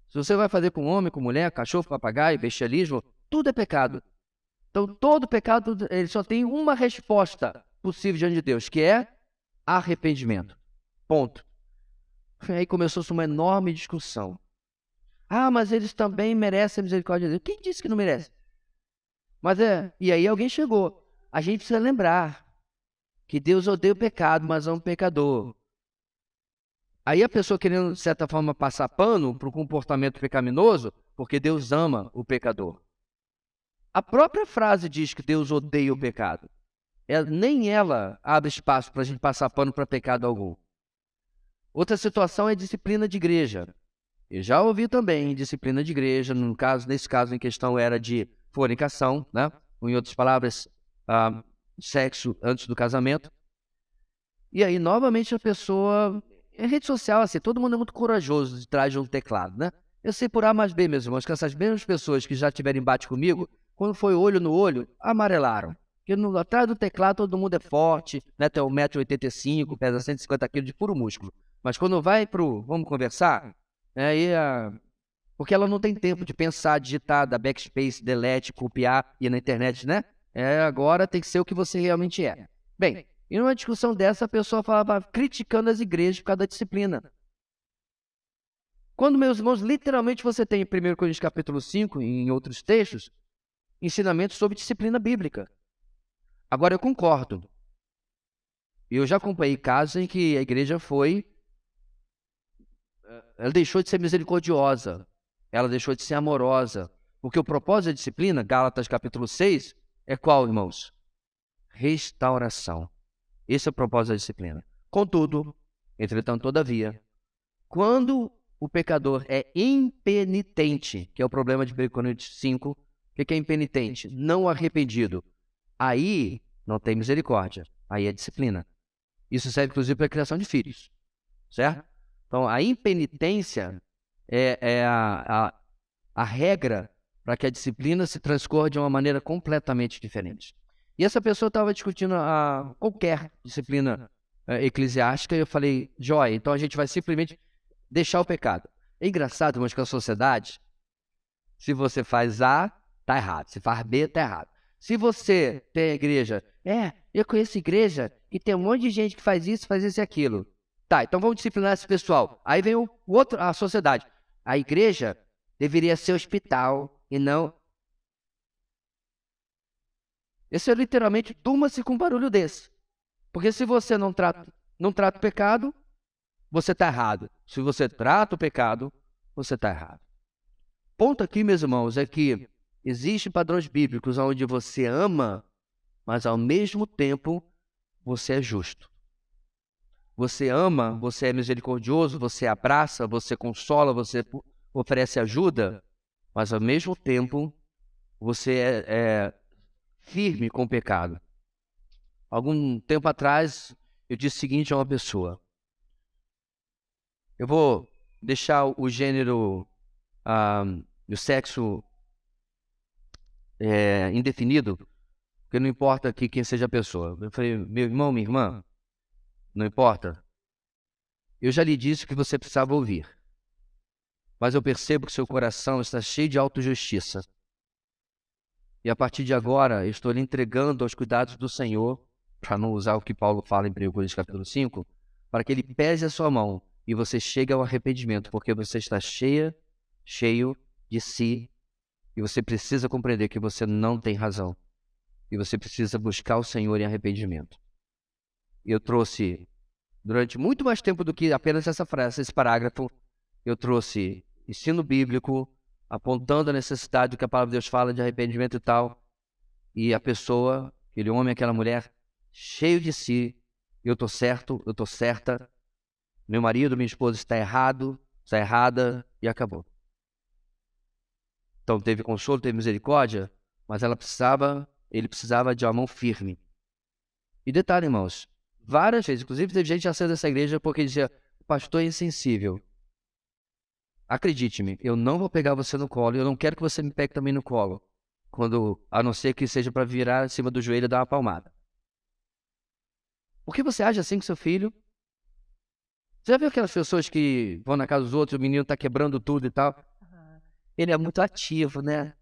Se você vai fazer com homem, com mulher, cachorro, papagaio, bestialismo, tudo é pecado. Então, todo pecado, ele só tem uma resposta possível diante de Deus, que é arrependimento. Ponto. E aí começou-se uma enorme discussão. Ah, mas eles também merecem a misericórdia de Deus. Quem disse que não merece? E aí alguém chegou. A gente precisa lembrar que Deus odeia o pecado, mas ama o pecador. Aí a pessoa querendo, de certa forma, passar pano para o comportamento pecaminoso, porque Deus ama o pecador. A própria frase diz que Deus odeia o pecado. Nem ela abre espaço para a gente passar pano para pecado algum. Outra situação é disciplina de igreja. Eu já ouvi também disciplina de igreja, nesse caso em questão era de fornicação, né? Ou, em outras palavras, sexo antes do casamento. E aí, novamente, a pessoa... Em rede social, assim, todo mundo é muito corajoso de trás de um teclado, né? Eu sei por A mais B, meus irmãos, que essas mesmas pessoas que já tiveram embate comigo, quando foi olho no olho, amarelaram. Porque atrás do teclado todo mundo é forte, né? Tem 1,85 m, pesa 150 kg de puro músculo. Mas quando vai pro vamos conversar, porque ela não tem tempo de pensar, digitar, dar backspace, delete, copiar e ir na internet, né? Agora tem que ser o que você realmente é. Bem, e numa discussão dessa, a pessoa falava criticando as igrejas por causa da disciplina. Quando, meus irmãos, literalmente você tem em 1 Coríntios capítulo 5, e em outros textos, ensinamentos sobre disciplina bíblica. Agora, eu concordo. Eu já acompanhei casos em que a igreja ela deixou de ser misericordiosa, ela deixou de ser amorosa, porque o propósito da disciplina, Gálatas capítulo 6, é qual, irmãos? Restauração. Esse é o propósito da disciplina. Contudo, entretanto, todavia, quando o pecador é impenitente, que é o problema de 1 Coríntios 5, o que é impenitente? Não arrependido. Aí não tem misericórdia, aí é disciplina. Isso serve, inclusive, para a criação de filhos, certo? Então, a impenitência é a regra para que a disciplina se transcorra de uma maneira completamente diferente. E essa pessoa estava discutindo qualquer disciplina eclesiástica, e eu falei, joia, então a gente vai simplesmente deixar o pecado. É engraçado, mas que a sociedade, se você faz A, tá errado. Se faz B, tá errado. Se você tem a igreja, eu conheço igreja e tem um monte de gente que faz isso e aquilo. Tá, então vamos disciplinar esse pessoal. Aí vem a sociedade. A igreja deveria ser hospital e não... Esse é literalmente, durma-se com um barulho desse. Porque se você não trata o pecado, você está errado. Se você trata o pecado, você está errado. Ponto aqui, meus irmãos, é que existem padrões bíblicos onde você ama, mas ao mesmo tempo você é justo. Você ama, você é misericordioso, você abraça, você consola, você oferece ajuda, mas ao mesmo tempo você é firme com o pecado. Algum tempo atrás, eu disse o seguinte a uma pessoa: eu vou deixar o gênero, o sexo indefinido, porque não importa aqui quem seja a pessoa. Eu falei, meu irmão, minha irmã, não importa. Eu já lhe disse o que você precisava ouvir, mas eu percebo que seu coração está cheio de autojustiça. E a partir de agora, eu estou lhe entregando aos cuidados do Senhor, para não usar o que Paulo fala em 1 Coríntios capítulo 5, para que ele pese a sua mão e você chegue ao arrependimento, porque você está cheio de si, e você precisa compreender que você não tem razão. E você precisa buscar o Senhor em arrependimento. Eu trouxe, durante muito mais tempo do que apenas essa frase, esse parágrafo, eu trouxe ensino bíblico, apontando a necessidade do que a palavra de Deus fala de arrependimento e tal. E a pessoa, aquele homem, aquela mulher, cheio de si, eu estou certo, eu estou certa, Meu marido, minha esposa está errado, está errada e acabou. Então teve consolo, teve misericórdia, mas ele precisava de uma mão firme. E detalhe, irmãos, várias vezes, inclusive teve gente que já saiu dessa igreja porque dizia, o pastor é insensível. Acredite-me, eu não vou pegar você no colo e eu não quero que você me pegue também no colo, a não ser que seja para virar em cima do joelho e dar uma palmada. Por que você age assim com seu filho? Você já viu aquelas pessoas que vão na casa dos outros, o menino está quebrando tudo e tal? Ele é muito ativo, né?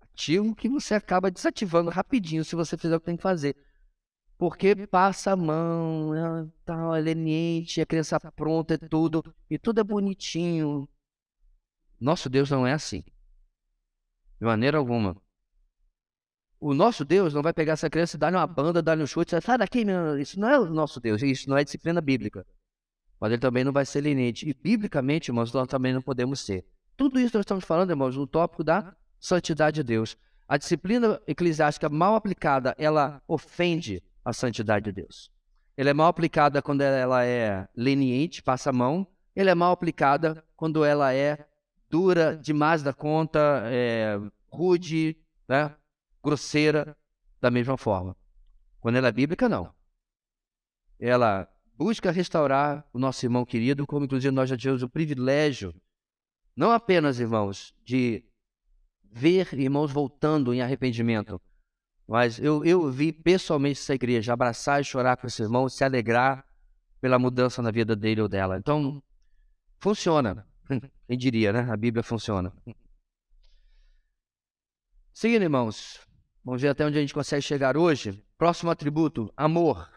Ativo que você acaba desativando rapidinho se você fizer o que tem que fazer. Porque passa a mão, é leniente, a criança pronta, e tudo é bonitinho. Nosso Deus não é assim. De maneira alguma. O nosso Deus não vai pegar essa criança e dar-lhe uma banda, dar-lhe um chute, sai daqui, meu. Isso não é o nosso Deus, isso não é disciplina bíblica. Mas ele também não vai ser leniente. E biblicamente, irmãos, nós também não podemos ser. Tudo isso nós estamos falando, irmãos, no tópico da santidade de Deus. A disciplina eclesiástica mal aplicada, ela ofende a santidade de Deus. Ela é mal aplicada quando ela é leniente, passa a mão. Ela é mal aplicada quando ela é dura demais da conta, rude, né? Grosseira, da mesma forma. Quando ela é bíblica, não. Ela busca restaurar o nosso irmão querido, como inclusive nós já tivemos o privilégio, não apenas, irmãos, de ver irmãos voltando em arrependimento, mas eu vi pessoalmente essa igreja abraçar e chorar com esse irmão, se alegrar pela mudança na vida dele ou dela. Então, funciona. Quem diria, né? A Bíblia funciona. Seguindo, irmãos, vamos ver até onde a gente consegue chegar hoje. Próximo atributo, amor.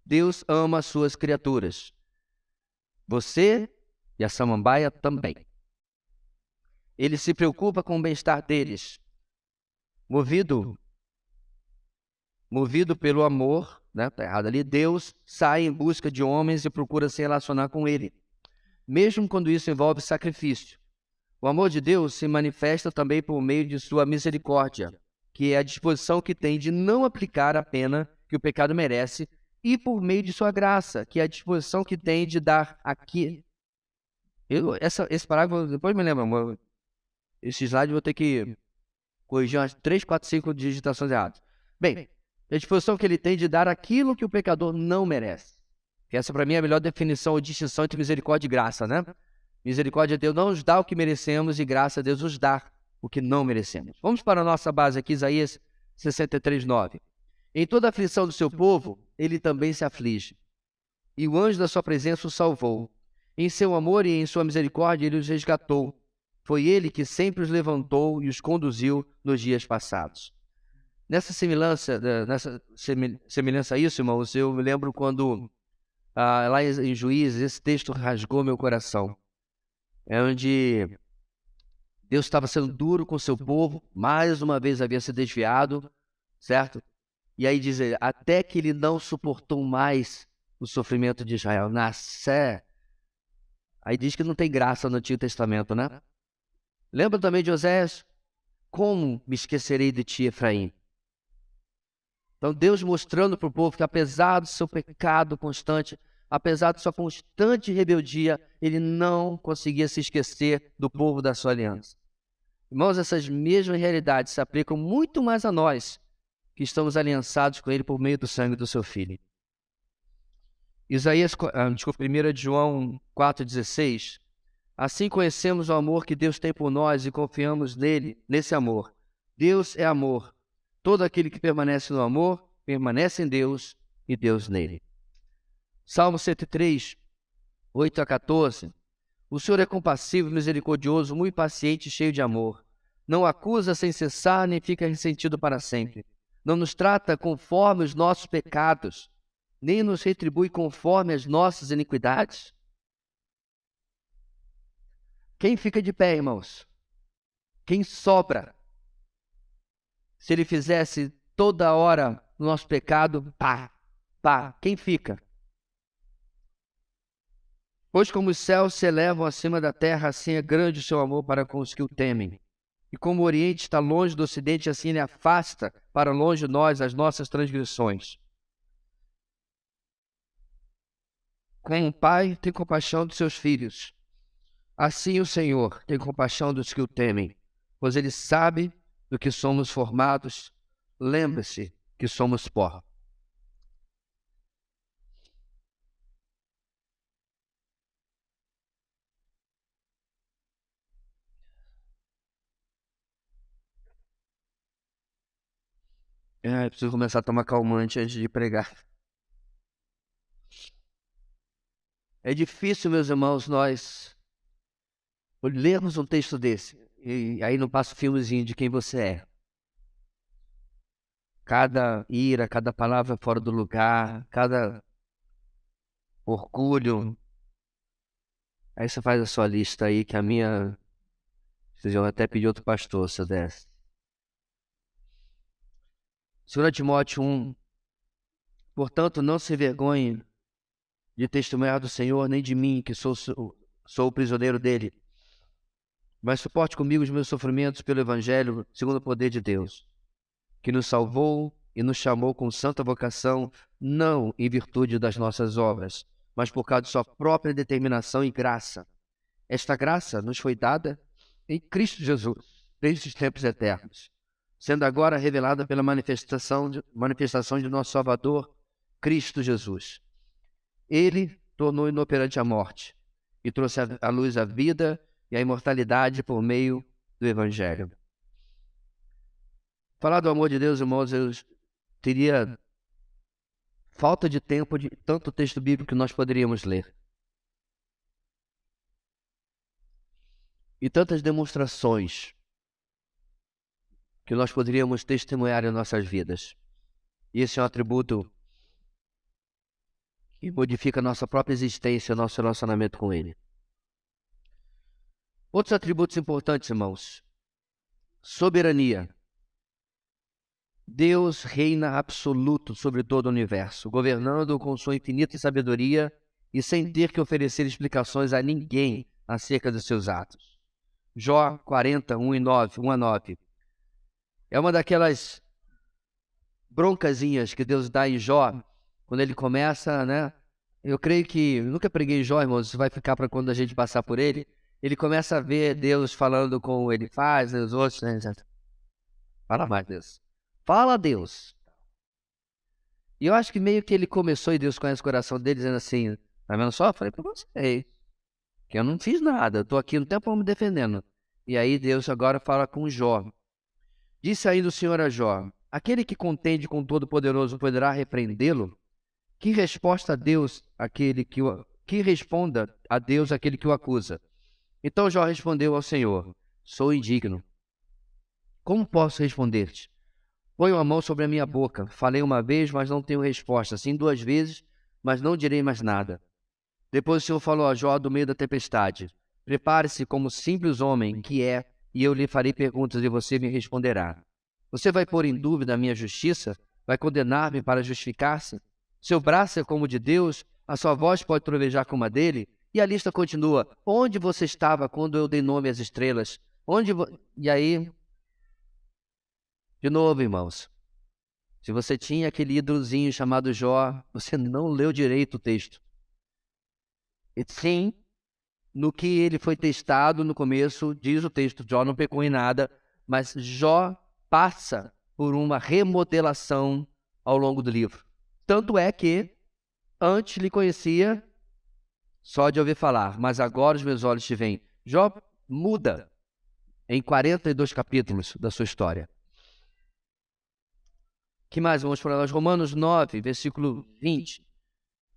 Deus ama as suas criaturas. Você e a samambaia também. Ele se preocupa com o bem-estar deles. Movido pelo amor, né? Tá errado ali. Deus sai em busca de homens e procura se relacionar com ele, mesmo quando isso envolve sacrifício. O amor de Deus se manifesta também por meio de sua misericórdia, que é a disposição que tem de não aplicar a pena que o pecado merece, e por meio de sua graça, que é a disposição que tem de dar aqui. Esse parágrafo, depois me lembra, amor. Esse slide eu vou ter que corrigir umas 3, 4, 5 digitações erradas. Bem, a disposição que ele tem de dar aquilo que o pecador não merece. Essa, para mim, é a melhor definição ou distinção entre misericórdia e graça, né? Misericórdia de Deus não nos dá o que merecemos e graça a Deus nos dá o que não merecemos. Vamos para a nossa base aqui, Isaías 63, 9. Em toda a aflição do seu povo, ele também se aflige. E o anjo da sua presença o salvou. Em seu amor e em sua misericórdia, ele os resgatou. Foi ele que sempre os levantou e os conduziu nos dias passados. Nessa semelhança a isso, irmãos, eu me lembro quando, lá em Juízes, esse texto rasgou meu coração. É onde Deus estava sendo duro com seu povo, mais uma vez havia se desviado, certo? E aí diz ele, até que ele não suportou mais o sofrimento de Israel. Aí diz que não tem graça no Antigo Testamento, né? Lembra também de Oséias? Como me esquecerei de ti, Efraim? Então Deus mostrando para o povo que apesar do seu pecado constante, apesar de sua constante rebeldia, ele não conseguia se esquecer do povo da sua aliança. Irmãos, essas mesmas realidades se aplicam muito mais a nós, que estamos aliançados com ele por meio do sangue do seu Filho. 1 João 4,16. Assim conhecemos o amor que Deus tem por nós e confiamos nesse amor. Deus é amor. Todo aquele que permanece no amor, permanece em Deus e Deus nele. Salmo 103, 8 a 14. O Senhor é compassivo e misericordioso, muito paciente e cheio de amor. Não acusa sem cessar, nem fica ressentido para sempre. Não nos trata conforme os nossos pecados, nem nos retribui conforme as nossas iniquidades. Quem fica de pé, irmãos? Quem sobra? Se ele fizesse toda hora o nosso pecado, quem fica? Pois como os céus se elevam acima da terra, assim é grande o seu amor para com os que o temem. E como o Oriente está longe do Ocidente, assim ele afasta para longe de nós as nossas transgressões. Como o pai tem compaixão dos seus filhos, assim o Senhor tem compaixão dos que o temem, pois ele sabe do que somos formados. Lembre-se que somos pó. Preciso começar a tomar calmante antes de pregar. É difícil, meus irmãos, nós lermos um texto desse, e aí não passa o filmezinho de quem você é. Cada ira, cada palavra fora do lugar, cada orgulho. Aí você faz a sua lista aí, que a minha... Vocês vão até pedir outro pastor, se eu desse. 2 Timóteo 1. Portanto, não se envergonhe de testemunhar do Senhor, nem de mim, que sou o prisioneiro dele. Mas suporte comigo os meus sofrimentos pelo Evangelho, segundo o poder de Deus, que nos salvou e nos chamou com santa vocação, não em virtude das nossas obras, mas por causa de sua própria determinação e graça. Esta graça nos foi dada em Cristo Jesus, desde os tempos eternos, sendo agora revelada pela manifestação de nosso Salvador, Cristo Jesus. Ele tornou inoperante a morte e trouxe à luz a vida e a imortalidade por meio do Evangelho. Falar do amor de Deus, irmãos, eu teria falta de tempo de tanto texto bíblico que nós poderíamos ler. E tantas demonstrações que nós poderíamos testemunhar em nossas vidas. E esse é um atributo que modifica a nossa própria existência, nosso relacionamento com Ele. Outros atributos importantes, irmãos. Soberania. Deus reina absoluto sobre todo o universo, governando com sua infinita sabedoria e sem ter que oferecer explicações a ninguém acerca dos seus atos. Jó 40, 1 a 9. É uma daquelas broncazinhas que Deus dá em Jó, quando ele começa, né? Eu creio que, nunca preguei Jó, irmãos, isso vai ficar para quando a gente passar por ele. Ele começa a ver Deus falando com ele faz, né, os outros, né? Fala mais, Deus. Fala, Deus. E eu acho que meio que ele começou, e Deus conhece o coração dele, dizendo assim, tá vendo só? Eu falei para você, que eu não fiz nada, eu tô aqui no tempo me defendendo. E aí Deus agora fala com Jó. Disse ainda o Senhor a Jó, aquele que contende com o Todo-Poderoso poderá repreendê-lo? Que resposta a Deus que responda a Deus aquele que o acusa? Então Jó respondeu ao Senhor, sou indigno. Como posso responder-te? Ponho a mão sobre a minha boca. Falei uma vez, mas não tenho resposta. Sim, 2 vezes, mas não direi mais nada. Depois o Senhor falou a Jó do meio da tempestade. Prepare-se como simples homem que é, e eu lhe farei perguntas e você me responderá. Você vai pôr em dúvida a minha justiça? Vai condenar-me para justificar-se? Seu braço é como o de Deus, a sua voz pode trovejar como a dele? E a lista continua. Onde você estava quando eu dei nome às estrelas? E aí... De novo, irmãos, se você tinha aquele ídolozinho chamado Jó, você não leu direito o texto. E sim, no que ele foi testado no começo, diz o texto, Jó não pecou em nada, mas Jó passa por uma remodelação ao longo do livro. Tanto é que antes lhe conhecia só de ouvir falar, mas agora os meus olhos te veem. Jó muda em 42 capítulos da sua história. Que mais? Vamos para nós. Romanos 9, versículo 20.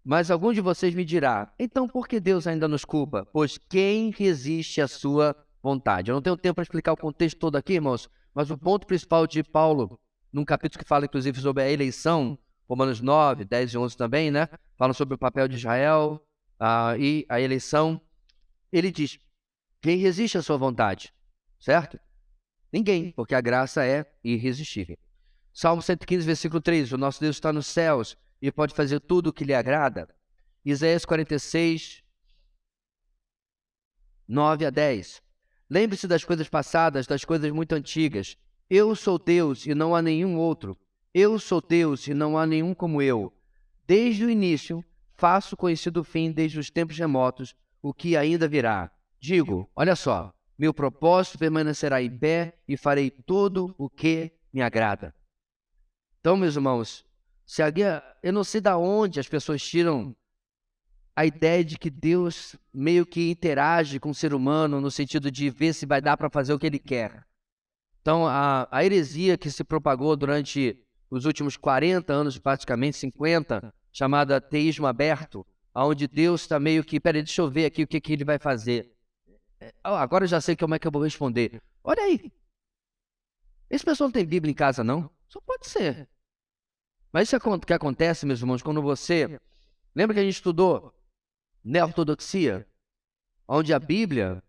Mas algum de vocês me dirá, então por que Deus ainda nos culpa? Pois quem resiste à sua vontade? Eu não tenho tempo para explicar o contexto todo aqui, irmãos, mas o ponto principal de Paulo, num capítulo que fala inclusive sobre a eleição, Romanos 9, 10 e 11 também, né? Falam sobre o papel de Israel e a eleição. Ele diz, quem resiste à sua vontade? Certo? Ninguém, porque a graça é irresistível. Salmo 115, versículo 3, o nosso Deus está nos céus e pode fazer tudo o que lhe agrada. Isaías 46, 9 a 10. Lembre-se das coisas passadas, das coisas muito antigas. Eu sou Deus e não há nenhum outro. Eu sou Deus e não há nenhum como eu. Desde o início faço conhecido o fim desde os tempos remotos, o que ainda virá. Digo, olha só, meu propósito permanecerá em pé e farei tudo o que me agrada. Então, meus irmãos, eu não sei de onde as pessoas tiram a ideia de que Deus meio que interage com o ser humano no sentido de ver se vai dar para fazer o que ele quer. Então, a heresia que se propagou durante os últimos 40 anos, praticamente 50, chamada teísmo aberto, onde Deus está meio que, peraí, deixa eu ver aqui o que ele vai fazer. Agora eu já sei como é que eu vou responder. Olha aí, esse pessoal não tem Bíblia em casa, não? Só pode ser. Mas isso é o que acontece, meus irmãos, quando você... Lembra que a gente estudou neortodoxia? Onde a Bíblia,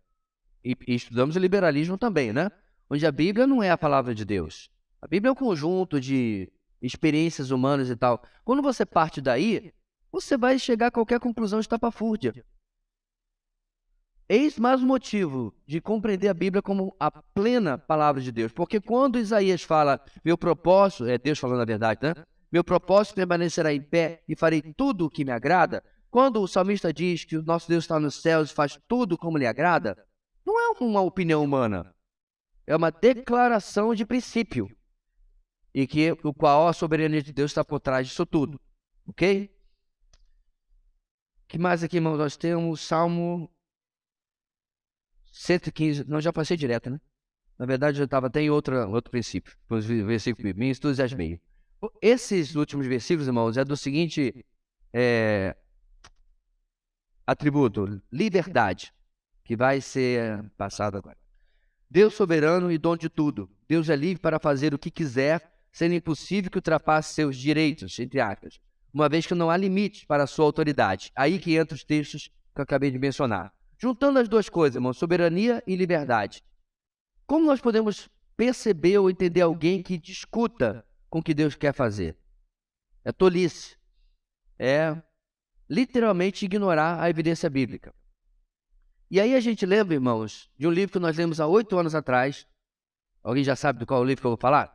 e estudamos o liberalismo também, né? Onde a Bíblia não é a palavra de Deus. A Bíblia é um conjunto de experiências humanas e tal. Quando você parte daí, você vai chegar a qualquer conclusão estapafúrdia. Eis mais um motivo de compreender a Bíblia como a plena palavra de Deus. Porque quando Isaías fala, meu propósito, é Deus falando a verdade, né? Meu propósito permanecerá em pé e farei tudo o que me agrada. Quando o salmista diz que o nosso Deus está nos céus e faz tudo como lhe agrada, não é uma opinião humana. É uma declaração de princípio. E que o qual a soberania de Deus está por trás disso tudo. Ok? O que mais aqui, irmãos? Nós temos Salmo 115. Não, já passei direto, né? Na verdade, eu estava até em outro princípio. Os versículos, me entusiasmei. Esses últimos versículos, irmãos, é do seguinte atributo, liberdade, que vai ser passado agora. Deus soberano e dono de tudo. Deus é livre para fazer o que quiser, sendo impossível que ultrapasse seus direitos, entre aspas, uma vez que não há limites para a sua autoridade. Aí que entram os textos que eu acabei de mencionar. Juntando as duas coisas, irmão, soberania e liberdade. Como nós podemos perceber ou entender alguém que discuta com o que Deus quer fazer? É tolice. É literalmente ignorar a evidência bíblica. E aí a gente lembra, irmãos, de um livro que nós lemos há 8 anos atrás. Alguém já sabe de qual livro que eu vou falar?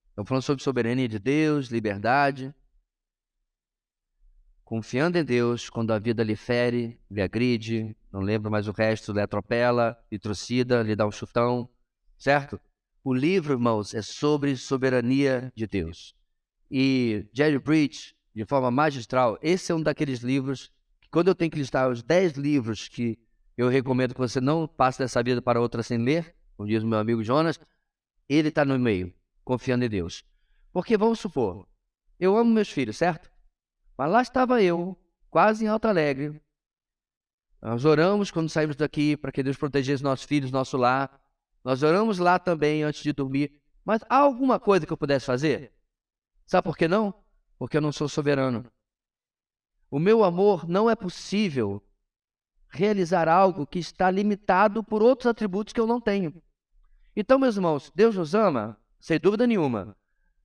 Estou falando sobre soberania de Deus, liberdade. Confiando em Deus, quando a vida lhe fere, lhe agride, não lembro mais o resto, lhe atropela, lhe trucida, lhe dá um chutão, certo? O livro, irmãos, é sobre soberania de Deus. E Jerry Bridge, de forma magistral, esse é um daqueles livros que, quando eu tenho que listar os 10 livros que eu recomendo que você não passe dessa vida para outra sem ler, como diz o meu amigo Jonas, ele está no meio, confiando em Deus. Porque, vamos supor, eu amo meus filhos, certo? Mas lá estava eu, quase em Alto Alegre. Nós oramos quando saímos daqui para que Deus protegesse nossos filhos, nosso lar. Nós oramos lá também antes de dormir. Mas há alguma coisa que eu pudesse fazer? Sabe por que não? Porque eu não sou soberano. O meu amor não é possível realizar algo que está limitado por outros atributos que eu não tenho. Então, meus irmãos, Deus nos ama, sem dúvida nenhuma.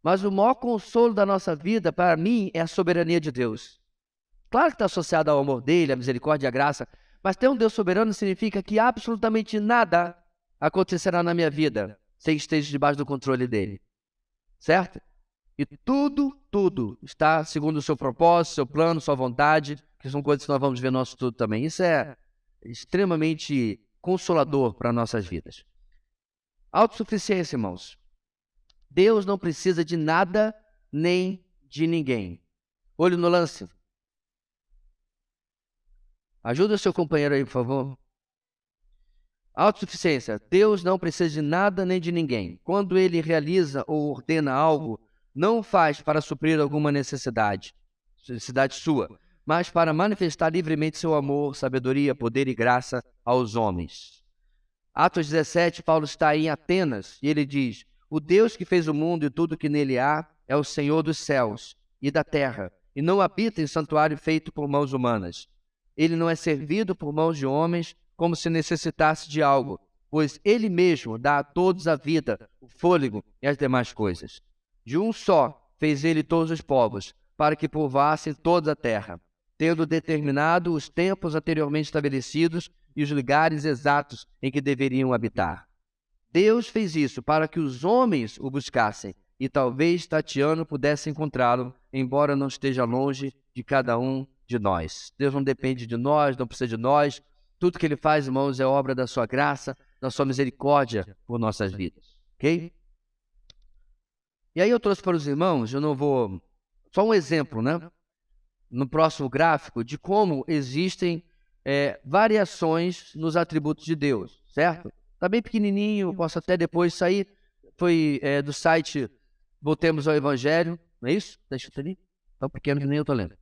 Mas o maior consolo da nossa vida, para mim, é a soberania de Deus. Claro que está associado ao amor dele, à misericórdia e à graça, mas ter um Deus soberano significa que absolutamente nada acontecerá na minha vida sem que esteja debaixo do controle dele. Certo? E tudo está segundo o seu propósito, seu plano, sua vontade, que são coisas que nós vamos ver no nosso estudo também. Isso é extremamente consolador para nossas vidas. Autossuficiência, irmãos. Deus não precisa de nada nem de ninguém. Olho no lance. Ajuda o seu companheiro aí, por favor. Autossuficiência. Deus não precisa de nada nem de ninguém. Quando ele realiza ou ordena algo, não faz para suprir alguma necessidade sua, mas para manifestar livremente seu amor, sabedoria, poder e graça aos homens. Atos 17, Paulo está em Atenas e ele diz: o Deus que fez o mundo e tudo que nele há é o Senhor dos céus e da terra, e não habita em santuário feito por mãos humanas. Ele não é servido por mãos de homens como se necessitasse de algo, pois ele mesmo dá a todos a vida, o fôlego e as demais coisas. De um só fez ele todos os povos, para que povoassem toda a terra, tendo determinado os tempos anteriormente estabelecidos e os lugares exatos em que deveriam habitar. Deus fez isso para que os homens o buscassem e talvez Tatiano pudesse encontrá-lo, embora não esteja longe de cada um de nós. Deus não depende de nós, não precisa de nós. Tudo que Ele faz, irmãos, é obra da sua graça, da sua misericórdia por nossas vidas. Ok? E aí eu trouxe para os irmãos, eu não vou... Só um exemplo, né? No próximo gráfico, de como existem variações nos atributos de Deus, certo? Está bem pequenininho, posso até depois sair. Foi do site Voltemos ao Evangelho, não é isso? Está escrito ali? Tão pequeno que nem eu estou lendo.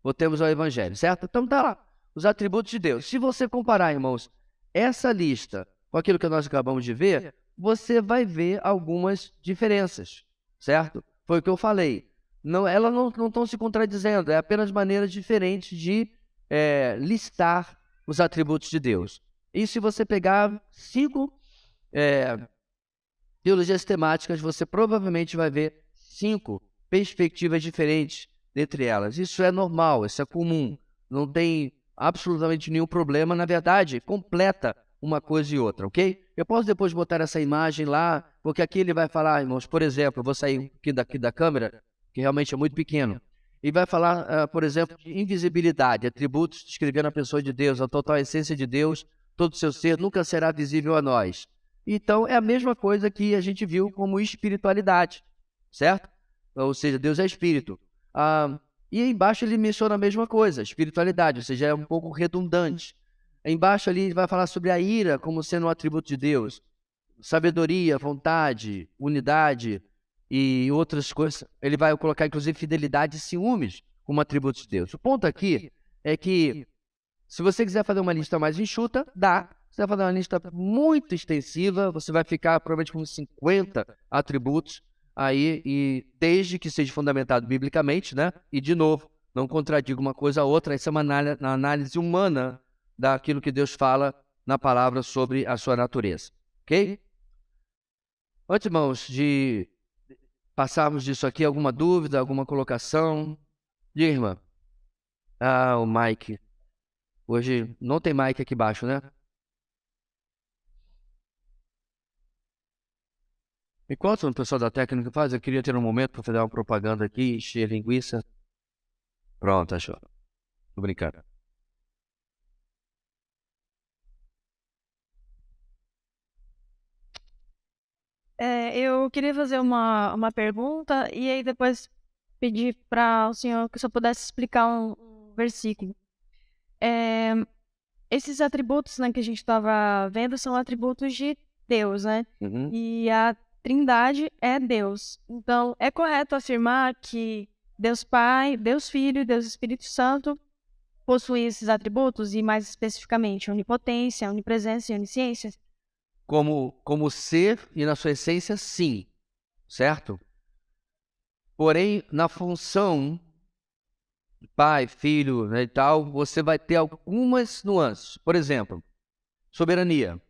Voltemos ao Evangelho, certo? Então tá lá, os atributos de Deus. Se você comparar, irmãos, essa lista com aquilo que nós acabamos de ver, você vai ver algumas diferenças, certo? Foi o que eu falei. Elas não estão se contradizendo, é apenas maneiras diferentes de listar os atributos de Deus. E se você pegar 5 teologias temáticas, você provavelmente vai ver 5 perspectivas diferentes dentre elas. Isso é normal, isso é comum, não tem absolutamente nenhum problema, na verdade, completa uma coisa e outra, ok? Eu posso depois botar essa imagem lá, porque aqui ele vai falar, irmãos, por exemplo, eu vou sair aqui da câmera, que realmente é muito pequeno, e vai falar, por exemplo, de invisibilidade, atributos descrevendo a pessoa de Deus, a total essência de Deus, todo o seu ser nunca será visível a nós. Então, é a mesma coisa que a gente viu como espiritualidade, certo? Ou seja, Deus é espírito. E embaixo ele menciona a mesma coisa, espiritualidade, ou seja, é um pouco redundante. Embaixo ali ele vai falar sobre a ira como sendo um atributo de Deus, sabedoria, vontade, unidade e outras coisas. Ele vai colocar, inclusive, fidelidade e ciúmes como atributos de Deus. O ponto aqui é que, se você quiser fazer uma lista mais enxuta, dá. Se você vai fazer uma lista muito extensiva, você vai ficar provavelmente com 50 atributos aí, e desde que seja fundamentado biblicamente, né? E, de novo, não contradiga uma coisa a outra. Essa é uma análise humana daquilo que Deus fala na palavra sobre a sua natureza. Ok? Antes, irmãos, de passarmos disso aqui, alguma dúvida, alguma colocação? Diga, irmã. O Mike. Hoje não tem Mike aqui embaixo, né? Enquanto o pessoal da técnica faz, eu queria ter um momento para fazer uma propaganda aqui, encher linguiça. Pronto, achou. Tô brincando. Eu queria fazer uma pergunta e aí depois pedir para o senhor que o senhor pudesse explicar um versículo. Esses atributos, né, que a gente estava vendo são atributos de Deus, né? Uhum. E a Trindade é Deus. Então, é correto afirmar que Deus Pai, Deus Filho e Deus Espírito Santo possuem esses atributos, e mais especificamente onipotência, onipresença e onisciência? Como ser e na sua essência, sim, certo? Porém, na função de Pai, Filho, né, e tal, você vai ter algumas nuances. Por exemplo, soberania.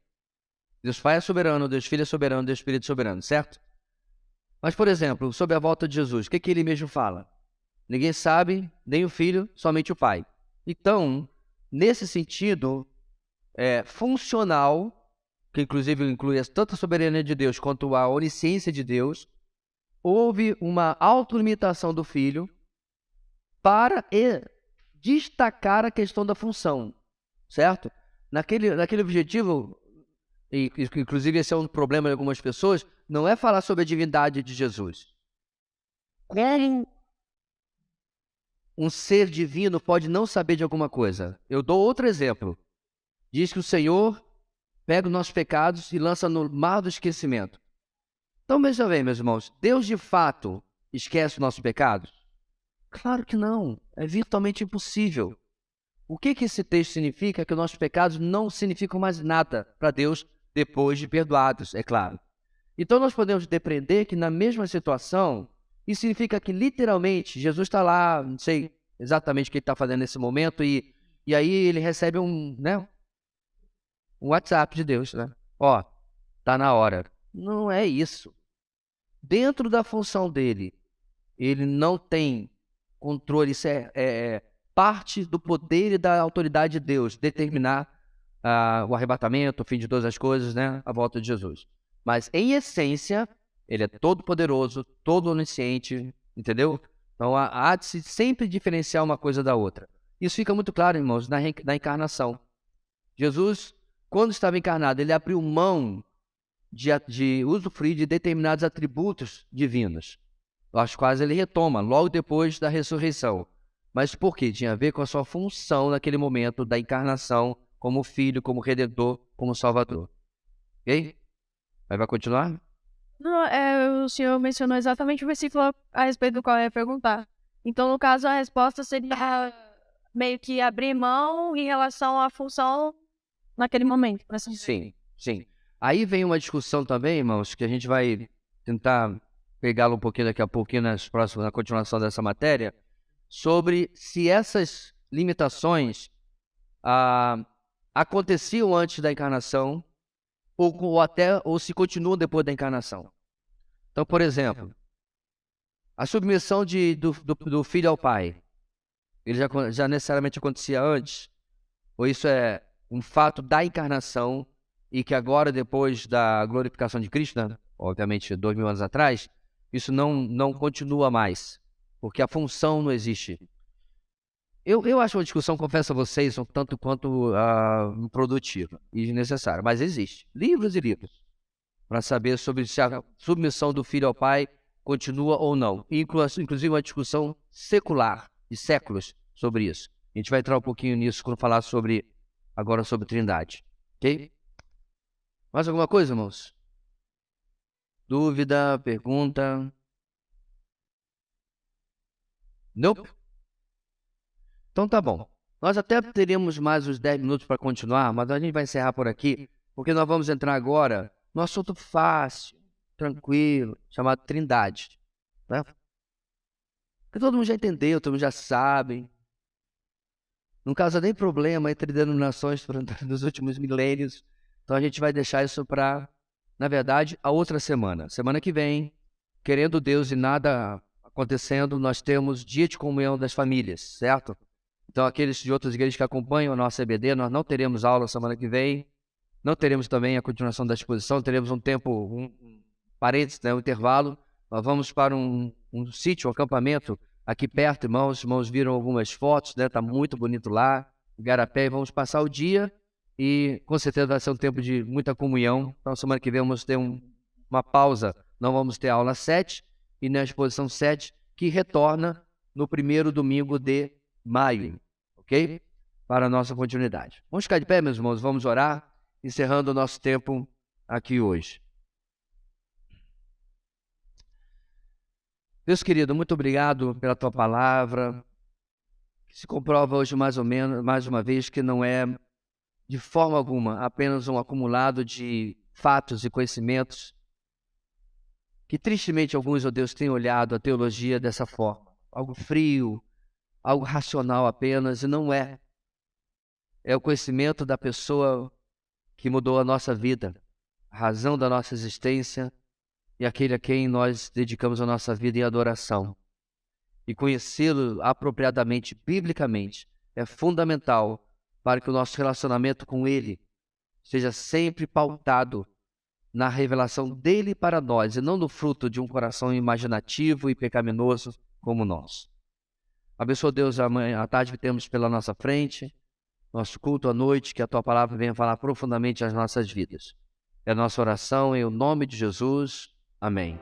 Deus Pai é soberano, Deus Filho é soberano, Deus Espírito é soberano, certo? Mas, por exemplo, sobre a volta de Jesus, o que ele mesmo fala? Ninguém sabe, nem o Filho, somente o Pai. Então, nesse sentido, funcional, que inclusive inclui tanto a soberania de Deus quanto a onisciência de Deus, houve uma autolimitação do Filho para destacar a questão da função, certo? Naquele objetivo, e inclusive esse é um problema de algumas pessoas, não é falar sobre a divindade de Jesus. Como um ser divino pode não saber de alguma coisa? Eu dou outro exemplo. Diz que o Senhor pega os nossos pecados e lança no mar do esquecimento. Então, veja bem, meus irmãos, Deus de fato esquece os nossos pecados? Claro que não, é virtualmente impossível. O que esse texto significa? É que os nossos pecados não significam mais nada para Deus depois de perdoados, é claro. Então, nós podemos depreender que na mesma situação, isso significa que literalmente Jesus está lá, não sei exatamente o que ele está fazendo nesse momento, e aí ele recebe um WhatsApp de Deus, né? Tá na hora. Não é isso. Dentro da função dele, ele não tem controle, isso é parte do poder e da autoridade de Deus, determinar o arrebatamento, o fim de todas as coisas, né? A volta de Jesus. Mas, em essência, Ele é todo poderoso, todo onisciente, entendeu? Então há de se sempre diferenciar uma coisa da outra. Isso fica muito claro, irmãos, na encarnação. Jesus, quando estava encarnado, ele abriu mão de usufruir de determinados atributos divinos, aos quais ele retoma logo depois da ressurreição. Mas por quê? Tinha a ver com a sua função naquele momento da encarnação, como Filho, como Redentor, como Salvador. Ok? Aí vai continuar? Não, o senhor mencionou exatamente o versículo a respeito do qual eu ia perguntar. Então, no caso, a resposta seria meio que abrir mão em relação à função naquele momento, por assim dizer. Sim, sim. Aí vem uma discussão também, irmãos, que a gente vai tentar pegá-lo um pouquinho daqui a pouquinho na continuação dessa matéria, sobre se essas limitações aconteciam antes da encarnação ou se continuam depois da encarnação. Então, por exemplo, a submissão do filho ao pai, ele já necessariamente acontecia antes? Ou isso é um fato da encarnação e que agora, depois da glorificação de Cristo, né, obviamente 2000 anos atrás, isso não continua mais, porque a função não existe? Eu acho uma discussão, confesso a vocês, um tanto quanto produtiva e desnecessária, mas existe. Livros e livros para saber sobre se a submissão do filho ao pai continua ou não. Inclusive uma discussão secular, de séculos, sobre isso. A gente vai entrar um pouquinho nisso quando falar agora sobre Trindade. Ok? Mais alguma coisa, irmãos? Dúvida, pergunta? Nope? Então tá bom. Nós até teríamos mais uns 10 minutos para continuar, mas a gente vai encerrar por aqui, porque nós vamos entrar agora num assunto fácil, tranquilo, chamado Trindade. Né? Porque todo mundo já entendeu, todo mundo já sabe. Não causa nem problema entre denominações nos últimos milênios. Então a gente vai deixar isso para, na verdade, a outra semana. Semana que vem, querendo Deus e nada acontecendo, nós temos dia de comunhão das famílias, certo? Então aqueles de outras igrejas que acompanham a nossa EBD, nós não teremos aula semana que vem. Não teremos também a continuação da exposição, teremos um tempo, um parênteses, né, um intervalo. Nós vamos para um sítio, um acampamento aqui perto, irmãos. Os irmãos viram algumas fotos, né? Está muito bonito lá, Igarapé, e vamos passar o dia e com certeza vai ser um tempo de muita comunhão. Então semana que vem vamos ter uma pausa, não vamos ter aula 7 e na exposição 7, que retorna no primeiro domingo de maio, ok? Para a nossa continuidade. Vamos ficar de pé, meus irmãos, vamos orar, encerrando o nosso tempo aqui hoje. Deus querido, muito obrigado pela tua palavra, que se comprova hoje mais uma vez que não é de forma alguma apenas um acumulado de fatos e conhecimentos, que tristemente alguns, ó Deus, têm olhado a teologia dessa forma, algo frio, algo racional apenas, e não é. É o conhecimento da pessoa que mudou a nossa vida, a razão da nossa existência e aquele a quem nós dedicamos a nossa vida em adoração. E conhecê-lo apropriadamente, biblicamente, é fundamental para que o nosso relacionamento com Ele seja sempre pautado na revelação dEle para nós e não no fruto de um coração imaginativo e pecaminoso como o nosso. Abençoa, Deus, a tarde que temos pela nossa frente, nosso culto à noite, que a Tua palavra venha falar profundamente às nossas vidas. É a nossa oração em nome de Jesus. Amém.